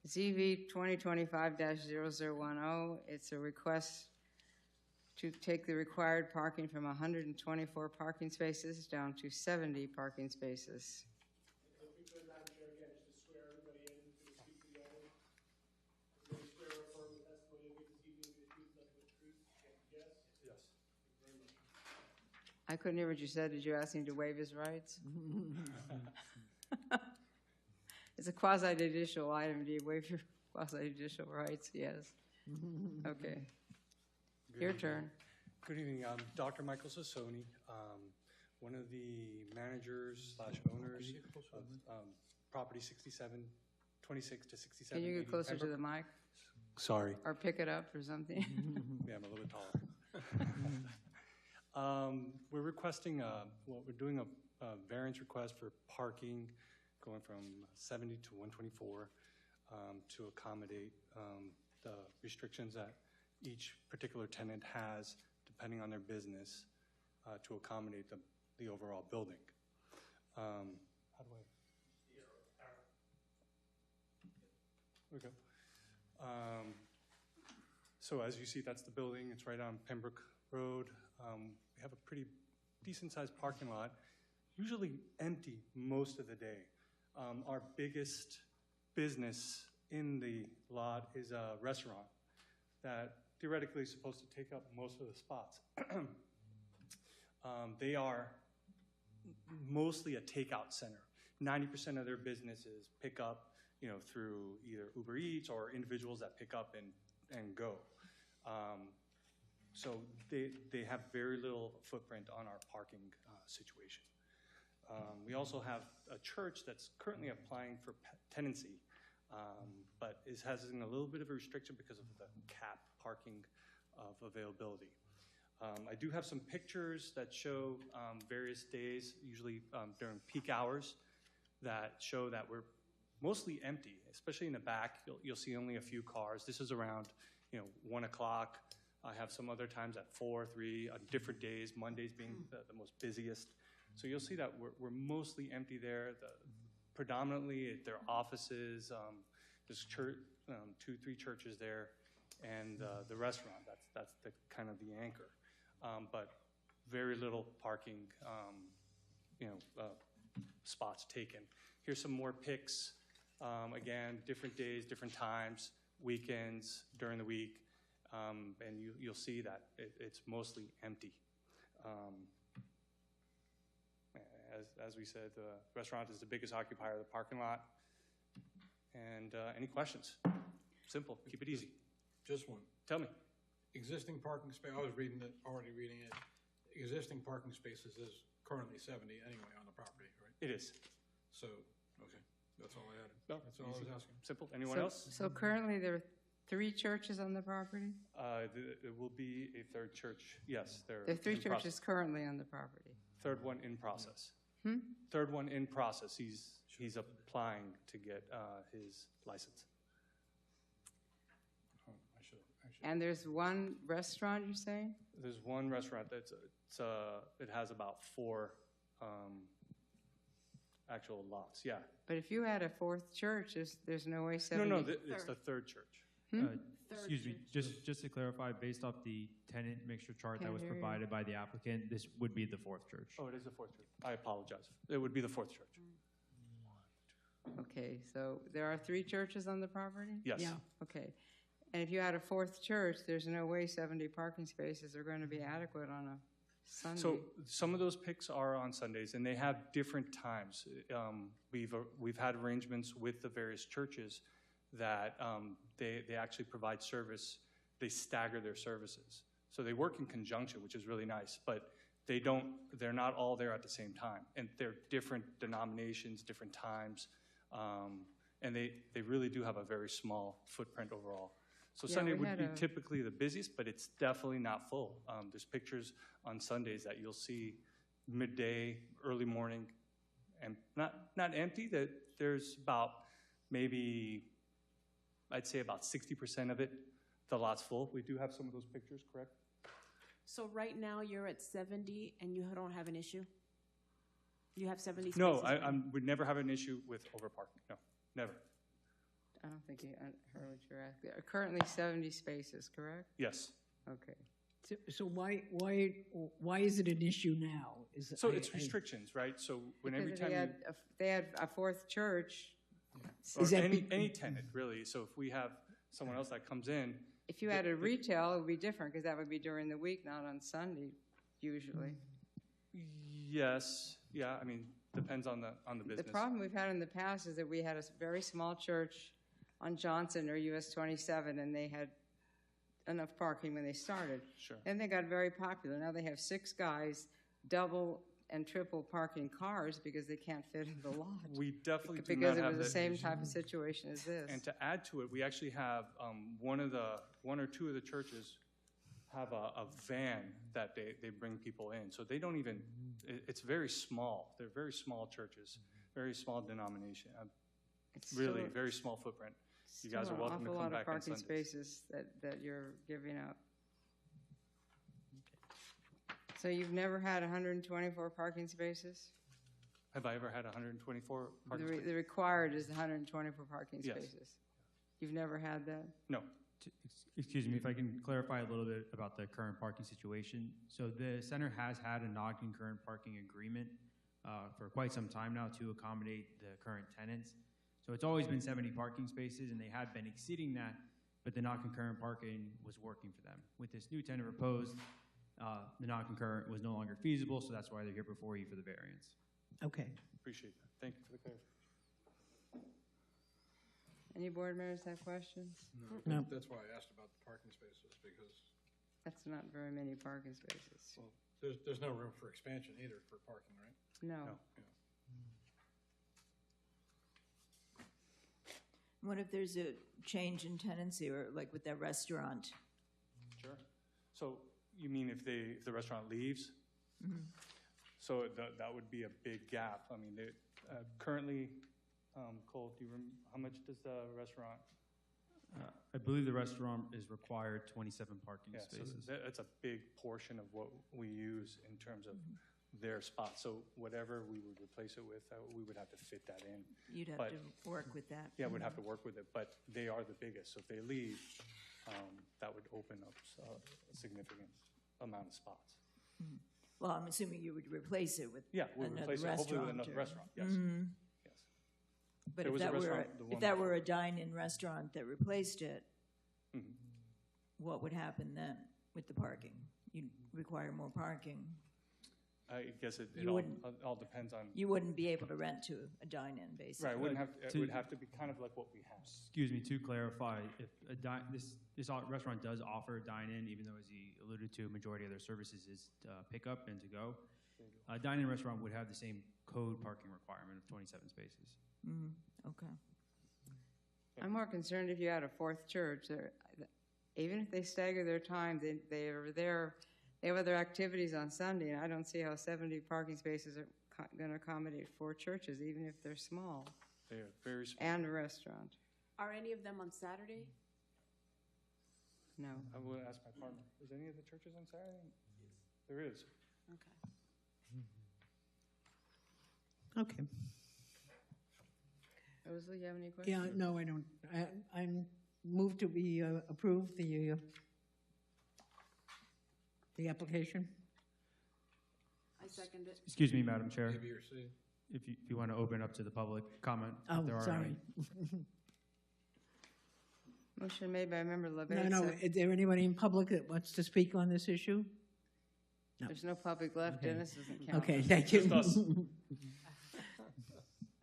ZV 2025-0010. It's a request to take the required parking from 124 parking spaces down to 70 parking spaces. If we could, Madam Chair, again, just to swear everybody in to speak together. If they swear or affirm the testimony you'll give this evening will be the truth, nothing but the truth. Yes? Yes. Thank you very much. I couldn't hear what you said. Did you ask him to waive his rights? It's a quasi-judicial item. Do you waive your quasi-judicial rights? Yes. Okay. Your turn. Good evening. I'm Dr. Michael Sassoni, one of the managers / owners of property 26 to 67. Can you get closer to the mic? Sorry. Or pick it up or something? Yeah, I'm a little bit taller. We're requesting, we're doing a variance request for parking going from 70 to 124 to accommodate the restrictions that each particular tenant has depending on their business to accommodate the overall building. How do I? There we go. So as you see, that's the building. It's right on Pembroke Road. We have a pretty decent-sized parking lot, usually empty most of the day. Our biggest business in the lot is a restaurant that theoretically is supposed to take up most of the spots. They are mostly a takeout center. 90% of their businesses pick up, through either Uber Eats or individuals that pick up and go. So they have very little footprint on our parking situation. We also have a church that's currently applying for tenancy, but is having a little bit of a restriction because of the cap parking of availability. I do have some pictures that show various days, usually during peak hours, that show that we're mostly empty, especially in the back. You'll see only a few cars. This is around 1 o'clock. I have some other times at 4, 3, on different days, Mondays being the most busiest. So you'll see that we're mostly empty there. Predominantly, their offices, there's church, 2, 3 churches there, and the restaurant. That's the kind of the anchor. But very little parking, spots taken. Here's some more pics. Again, different days, different times, weekends, during the week, and you'll see that it's mostly empty. As we said, the restaurant is the biggest occupier of the parking lot. And any questions? Simple, keep it easy. Just one. Tell me. Existing parking space, I was already reading it. Existing parking spaces is currently 70 anyway on the property, right? It is. So, okay, that's all I added. No, That's all I was asking. Simple. Anyone else? So currently there are 3 churches on the property? It will be a third church. Yes, There are 3 churches currently on the property. Third one in process. Third one in process. He's applying to get his license. Oh, I should. And there's 1 restaurant, you're saying? There's one restaurant that's it has about 4 actual lots. Yeah. But if you had a 4th church, there's no way 70... No, it's the third church. Excuse me, just to clarify, based off the tenant mixture chart that was provided by the applicant, this would be the 4th church. Oh, it is the 4th church. I apologize. It would be the 4th church. Okay, so there are 3 churches on the property? Yes. Yeah. Okay. And if you had a 4th church, there's no way 70 parking spaces are going to be adequate on a Sunday. So some of those pics are on Sundays, and they have different times. We've had arrangements with the various churches that they actually provide service. They stagger their services. So they work in conjunction, which is really nice, but they're not all there at the same time. And they're different denominations, different times, and they really do have a very small footprint overall. So Yeah, Sunday we would had be a- typically the busiest, but it's definitely not full. There's pictures on Sundays that you'll see midday, early morning, and not empty. That there's about maybe, I'd say about 60% of it, the lot's full. We do have some of those pictures, correct? So right now, you're at 70, and you don't have an issue? You have 70 spaces? No, we'd never have an issue with overparking. No, never. I don't think you heard what you're asking. There are currently 70 spaces, correct? Yes. Okay. So why is it an issue now? So it's restrictions, right? So when every Because time they had a 4th church. or Is that any tenant, really. So if we have someone else that comes in, If you had a retail, it would be different, because that would be during the week, not on Sunday, usually. yes, yeah, I mean, depends on the business. The problem we've had in the past is that we had a very small church on Johnson or US 27, and they had enough parking when they started. Sure. And they got very popular. Now they have 6 guys, double and triple parking cars because they can't fit in the lot. We definitely do Because not it have was the that same issue. type of situation as this. And to add to it, we actually have one or two of the churches have a van that they bring people in. So they don't even, it's very small. They're very small churches, very small denomination. It's Really, still- very small footprint. You guys are still welcome to an come awful lot back of on parking Sundays. spaces that you're giving up. So you've never had 124 parking spaces? Have I ever had 124 parking The spaces? the required is 124 parking Yes. spaces. You've never had that? No. Excuse me, if I can clarify a little bit about the current parking situation. So the center has had a non-concurrent parking agreement for quite some time now to accommodate the current tenants. So it's always been 70 parking spaces, and they had been exceeding that, but the non-concurrent parking was working for them. With this new tenant proposed, the non-concurrent was no longer feasible, so that's why they're here before you for the variance. Okay. Appreciate that. Thank you for the clarification. Any board members have questions? No. That's why I asked about the parking spaces, because, That's not very many parking spaces. well, there's no room for expansion either for parking, right? No. No. What if there's a change in tenancy, or like with that restaurant? Sure. So you mean if the restaurant leaves? So that would be a big gap. I mean, currently, Cole, do you remember, how much does the restaurant? I believe the restaurant is required 27 parking Yeah, so spaces. that's a big portion of what we use in terms of their spots. So whatever we would replace it with, we would have to fit that in. You'd have But- to work with that. Yeah, we'd have to work with it, but they are the biggest. So if they leave, that would open up a significant amount of spots. Well, I'm assuming you would replace it with Yeah, we'll another replace it hopefully with restaurant. another or- restaurant, yes. Mhm. Yes. But There if was a that were, restaurant, the if one that before. were a dine-in restaurant that replaced it, Mhm. what would happen then with the parking? You'd require more parking. I guess it You all, wouldn't- all depends on, You wouldn't be able to rent to a dine-in, basically. right, it To- would have to be kind of like what we have. Excuse me, to clarify, if this restaurant does offer dine-in, even though, as he alluded to, a majority of their services is pickup and to go, a dine-in restaurant would have the same code parking requirement of 27 spaces. Okay. I'm more concerned if you had a fourth church, even if they stagger their time, they are there, they have other activities on Sunday, and I don't see how 70 parking spaces are going to accommodate 4 churches, even if they're small, They are very small. and a restaurant. Are any of them on Saturday? No. I will ask my partner, is any of the churches on Saturday? There is. Okay. Okay. Rosalie, you have any Yeah, questions? no, I don't. I'm moved to be approve the application. I second it. Excuse me, Madam Chair, A, B, or C? if you want to open up to the public comment. if Oh, there are sorry. any. Motion made by Member LeBay. No, is there anybody in public that wants to speak on this issue? No. There's no public left, Okay. Dennis doesn't count. Okay, thank you. Just us.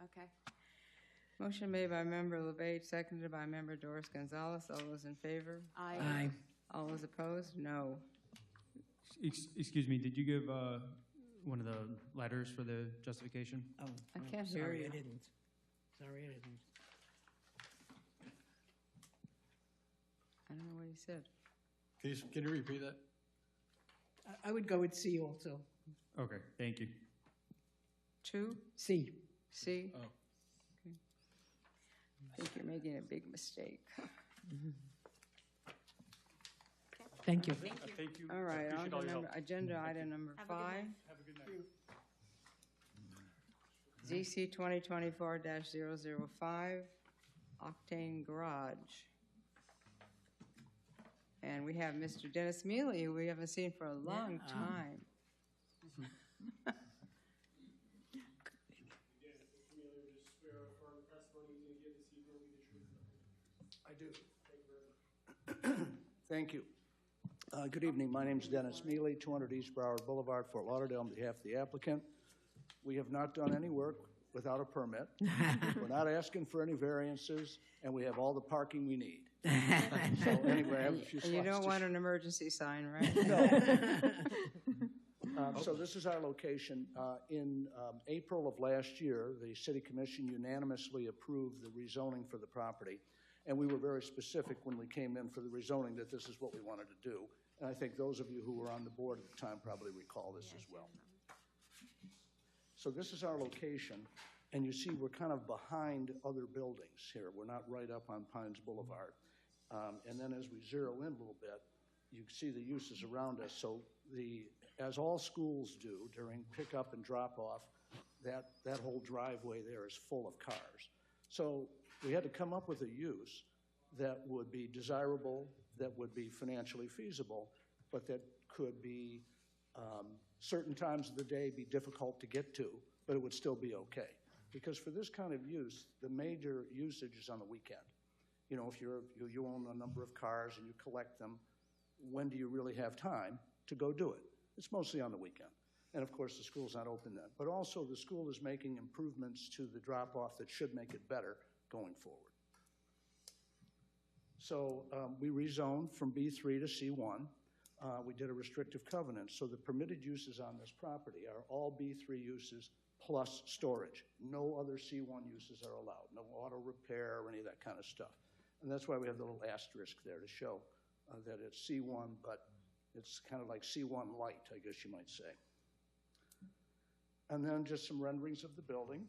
Okay. Motion made by Member LeBay, seconded by Member Doris Gonzalez. All those in favor? Aye. All those opposed? No. Excuse me, did you give one of the letters for the justification? Oh, I can't hear sorry, you. I didn't. Sorry, I didn't. I don't know what he said. Can you repeat that? I would go with C also. Okay, thank you. 2, C. C? Oh. Okay. I think you're making a big mistake. Thank you. Thank you. All right, Appreciate all your help. agenda item number Have a good 5. night. Have a good night. ZC 2024-005, Octane Garage. And we have Mr. Dennis Mealy, who we haven't seen for a long time. I do. Thank you. Good evening. My name is Dennis Mealy, 200 East Broward Boulevard, Fort Lauderdale, on behalf of the applicant. We have not done any work without a permit. We're not asking for any variances, and we have all the parking we need. So anyway, I have a few And you slides don't to want an emergency sign, right? So this is our location. In April of last year, the City Commission unanimously approved the rezoning for the property. And we were very specific when we came in for the rezoning that this is what we wanted to do. And I think those of you who were on the board at the time probably recall this as well. So this is our location. And you see we're kind of behind other buildings here. We're not right up on Pines Boulevard. And then as we zero in a little bit, you can see the uses around us. So as all schools do during pickup and drop-off, that whole driveway there is full of cars. So we had to come up with a use that would be desirable, that would be financially feasible, but that could be, certain times of the day be difficult to get to, but it would still be okay. Because for this kind of use, the major usage is on the weekend. You know, if you own a number of cars and you collect them, when do you really have time to go do it? It's mostly on the weekend. And of course, the school's not open then. But also, the school is making improvements to the drop-off that should make it better going forward. So we rezoned from B3 to C1. We did a restrictive covenant. So the permitted uses on this property are all B3 uses plus storage. No other C1 uses are allowed. No auto repair or any of that kind of stuff. And that's why we have the little asterisk there to show that it's C1, but it's kind of like C1 light, I guess you might say. And then just some renderings of the building.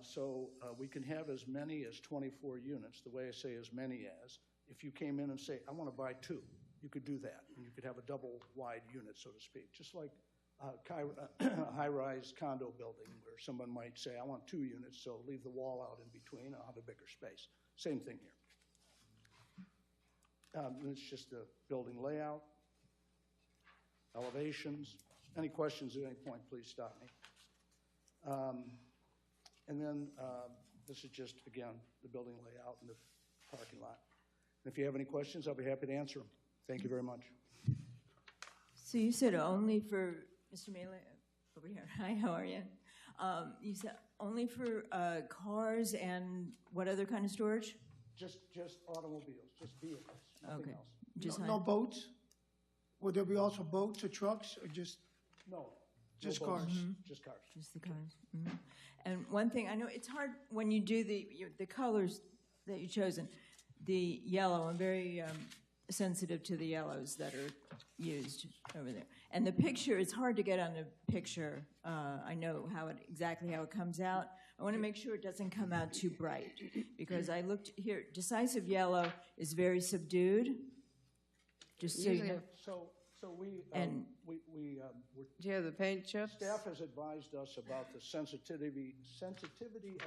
So we can have as many as 24 units. The way I say as many as, if you came in and say, I want to buy 2, you could do that. And you could have a double wide unit, so to speak, just like a high-rise condo building where someone might say, I want 2 units, so leave the wall out in between, I'll have a bigger space. Same thing here. It's just the building layout, elevations. Any questions at any point, please stop me. And then this is just, again, the building layout and the parking lot. And if you have any questions, I'll be happy to answer them. Thank you very much. So you said only for, Mr. Mealy, over here, hi, how are you? You said only for cars and what other kind of storage? Just automobiles, just vehicles, nothing Okay. else. Just No boats? Would there be also boats or trucks, or just, No. Just no boats, cars. Just cars. Just the cars. Mhm. And one thing, I know it's hard when you do the colors that you've chosen, the yellow, I'm very sensitive to the yellows that are used over there. And the picture, it's hard to get on the picture. I know exactly how it comes out. I want to make sure it doesn't come out too bright, because I looked here, decisive yellow is very subdued, just so you know. So we, And- Do you have the paint chips? staff has advised us about the sensitivity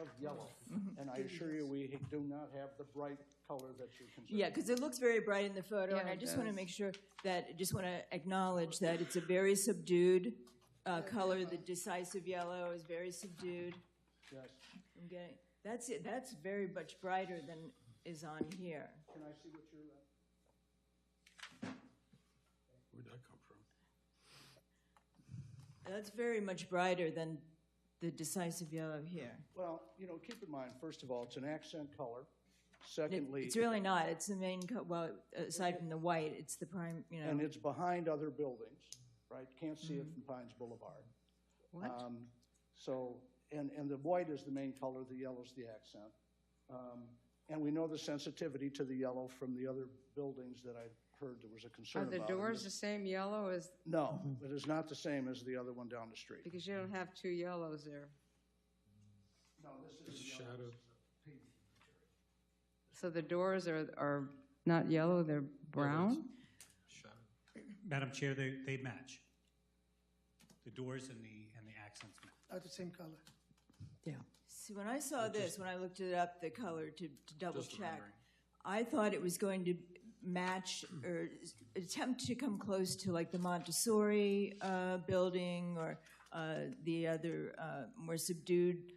of yellow. And I assure you, we do not have the bright color that you're concerned. Yeah, because it looks very bright in the photo, and Yeah, I it just want to does. make sure that, just want to acknowledge that it's a very subdued color. The decisive yellow is very subdued. Yes. I'm getting, that's it, that's very much brighter than is on here. Can I see what you're, Where'd that come from? That's very much brighter than the decisive yellow here. well, keep in mind, first of all, it's an accent color. Secondly, It's really not, it's the main, well, aside from the white, it's the prime, and it's behind other buildings, right? Can't see it from Pines Boulevard. What? So, and the white is the main color, the yellow's the accent. And we know the sensitivity to the yellow from the other buildings that I heard there was a concern Are about. the And doors the same yellow as, No, it is not the same as the other one down the street. because you don't have 2 yellows there. No, this It's is a shadow. So the doors are not yellow, they're brown? Shadow. Madam Chair, they match. The doors and the accents match. at the same color? See, when I saw this, when I looked it up, the color to double Just the check, rendering. I thought it was going to match or attempt to come close to like the Montessori building or the other more subdued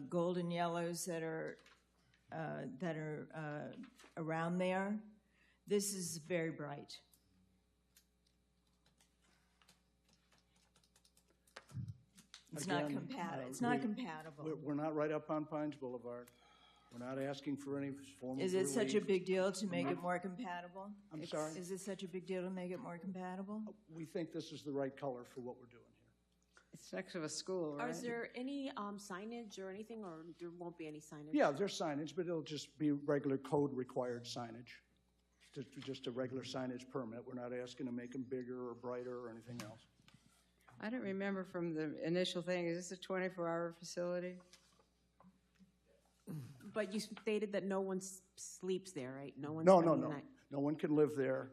golden yellows that are around there. This is very bright. It's not Again, compatible. It's not we- compatible. We're not right up on Pines Boulevard. We're not asking for any form of Is it such a relief. big deal to make it more compatible? I'm sorry? Is it such a big deal to make it more compatible? We think this is the right color for what we're doing here. It's next to a school, right? Is there any signage or anything, or there won't be any signage? Yeah, there's signage, but it'll just be regular code-required signage. Just a regular signage permit. We're not asking to make them bigger or brighter or anything else. I don't remember from the initial thing, is this a 24-hour facility? But you stated that no one sleeps there, right? No one's No, spending no. the night. No one can live there.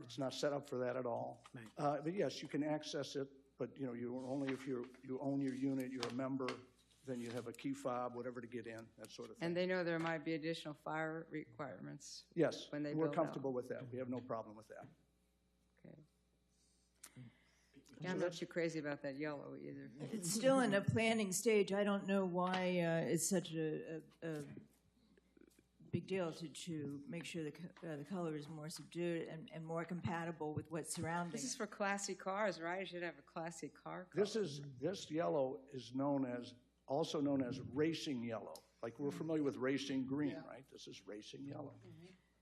It's not set up for that at all. But yes, you can access it, but, you know, only if you own your unit, you're a member, then you have a key fob, whatever to get in, that sort of thing. And they know there might be additional fire requirements? Yes, when they we're build comfortable with that. We have no problem with that. Okay. Yeah, I'm not too crazy about that yellow either. It's still in a planning stage. I don't know why it's such a big deal to make sure the color is more subdued and more compatible with what's surrounding This is it. for classy cars, right? It should have a classy car color. This yellow is also known as racing yellow. Like we're familiar with racing green, right? This is racing yellow.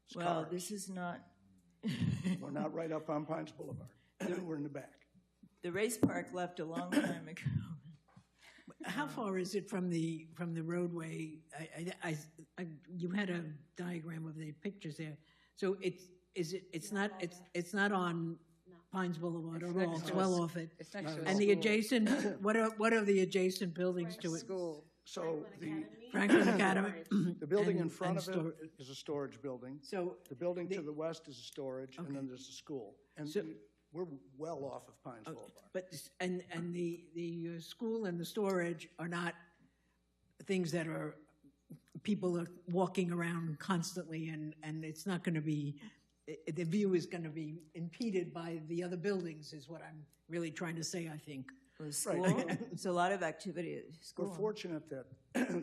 It's Well, cars. this is not, We're not right up on Pines Boulevard. We're in the back. the race park left a long time ago. How far is it from the roadway? You had a diagram of the pictures there. So it's not on Pines Boulevard at all. It's well off it. It's next to a And the school. adjacent, what are the adjacent buildings to it? School. So Franklin Academy. the building in and front of store- it is a storage building. So The building to the west is a storage, and then there's a school. And So- we're well off of Pines Boulevard. But, and the school and the storage are not things that are, people are walking around constantly, and it's not going to be, the view is going to be impeded by the other buildings, is what I'm really trying to say, I think. The school, it's a lot of activity at We're school. fortunate that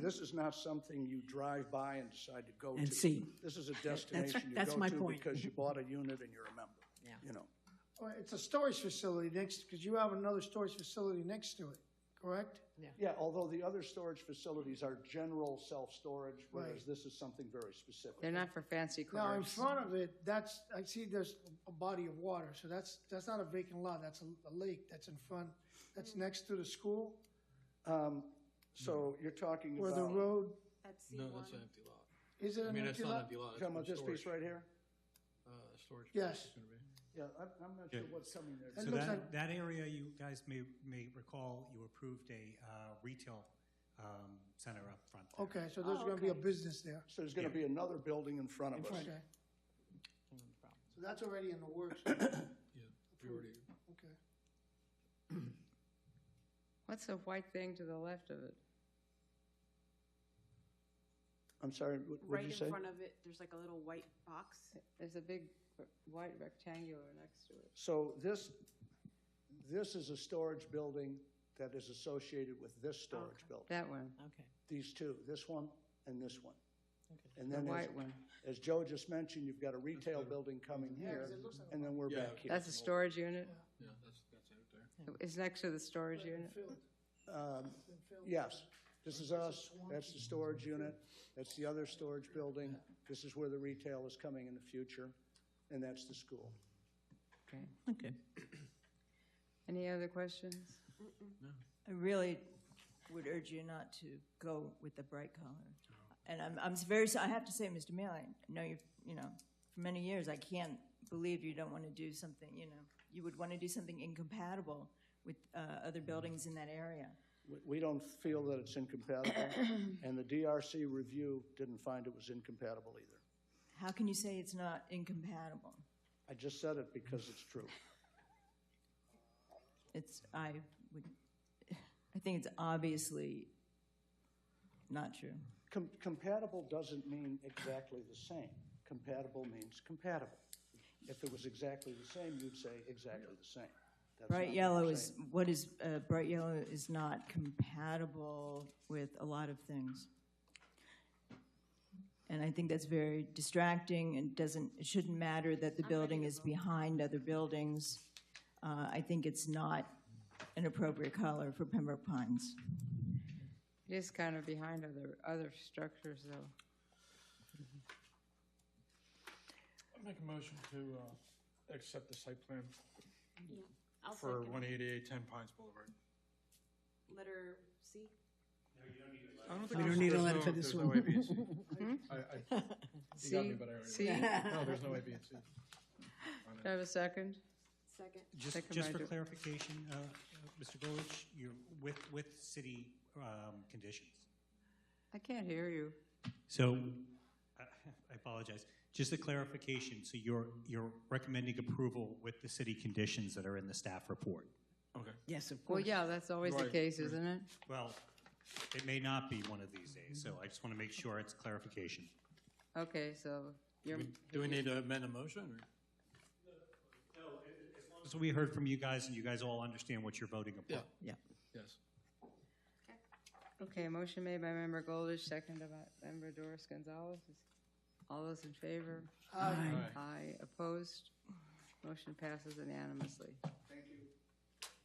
this is not something you drive by and decide to go to. And see. This is a destination you that's go my to point. because you bought a unit and you're a member. Yeah. You know. Well, it's a storage facility next, because you have another storage facility next to it, correct? Yeah, although the other storage facilities are general self-storage, whereas Right. this is something very specific. They're not for fancy cars. Now, in front of it, I see there's a body of water, so that's not a vacant lot, that's a lake that's in front, that's next to the school, So you're talking where the about, road, That's No, C1. that's an empty lot. is it I an mean, it's empty not an lot? empty lot. talking about this piece right here? Storage. Yes. It's gonna be. Yeah, I'm not sure what's coming there. It So looks that, like- that area, you guys may recall, you approved a retail center up front there. Okay, so there's gonna be a business there. So there's going to be another building in front of us. Okay. So that's already in the works, Yeah, we already. okay. What's the white thing to the left of it? I'm sorry, what Right did you in say? front of it, there's like a little white box. There's a big white rectangular next to it. So this is a storage building that is associated with this storage building. That one, Okay. These two, this one and this one. And the then, white one. as Joe just mentioned, you've got a retail building coming here, and then we're Yeah. back here. That's a storage unit? Yeah, that's it there. It's next to the storage unit? Yes, this is us, that's the storage unit, that's the other storage building, this is where the retail is coming in the future, and that's the school. Okay. Okay. Any other questions? I really would urge you not to go with the bright color. And I'm very, I have to say, Mr. Mayor, I know you know, for many years, I can't believe you don't want to do something, you know, you would want to do something incompatible with other buildings in that area. We don't feel that it's incompatible, and the DRC review didn't find it was incompatible either. How can you say it's not incompatible? I just said it because it's true. I think it's obviously not true. Compatible doesn't mean exactly the same. Compatible means compatible. If it was exactly the same, you'd say exactly the same. That's Bright not yellow what we're is, saying. bright yellow is not compatible with a lot of things. And I think that's very distracting and it shouldn't matter that the building is behind other buildings. I think it's not an appropriate color for Pembroke Pines. It is kind of behind other structures, though. I'll make a motion to accept the site plan I'll for second. 18810 Pines Boulevard. Letter C? I don't We think don't need a there's letter no- for this there's one. no A, B, and C. You got me, but I already. C? No, there's no A, B, and C. Do I have a second? Second. Second Just by for Jo- clarification, Mr. Golich, you're with city conditions. I can't hear you. So, I apologize. Just a clarification, so you're recommending approval with the city conditions that are in the staff report? Okay. Yes, of Well, course. yeah, that's always the Right, case, isn't it? Well, it may not be one of these days, so I just want to make sure it's clarification. Okay, so you're, Do we need to amend a motion? Or? So we heard from you guys, and you guys all understand what you're voting upon. Yeah. Yes. okay, motion made by Member Goldish, seconded by Member Doris Gonzalez. All those in favor? Aye. Aye. Opposed? Motion passes unanimously. Thank you.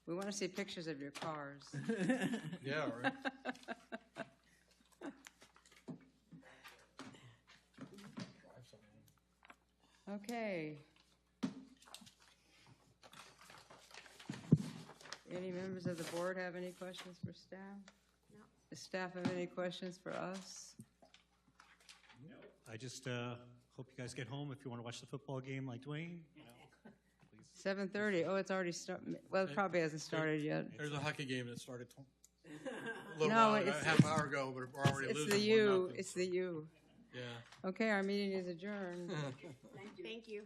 We want to see pictures of your cars. Yeah, right. Okay. Any members of the board have any questions for staff? No. Does staff have any questions for us? I just hope you guys get home if you want to watch the football game like Dwayne. 7:30. Oh, it's already started. Well, it probably hasn't started yet. There's a hockey game that started a little No, while, it's- half an hour ago, but we're already It's losing. the U. 1-0. It's the U. Yeah. Okay, our meeting is adjourned. Thank you.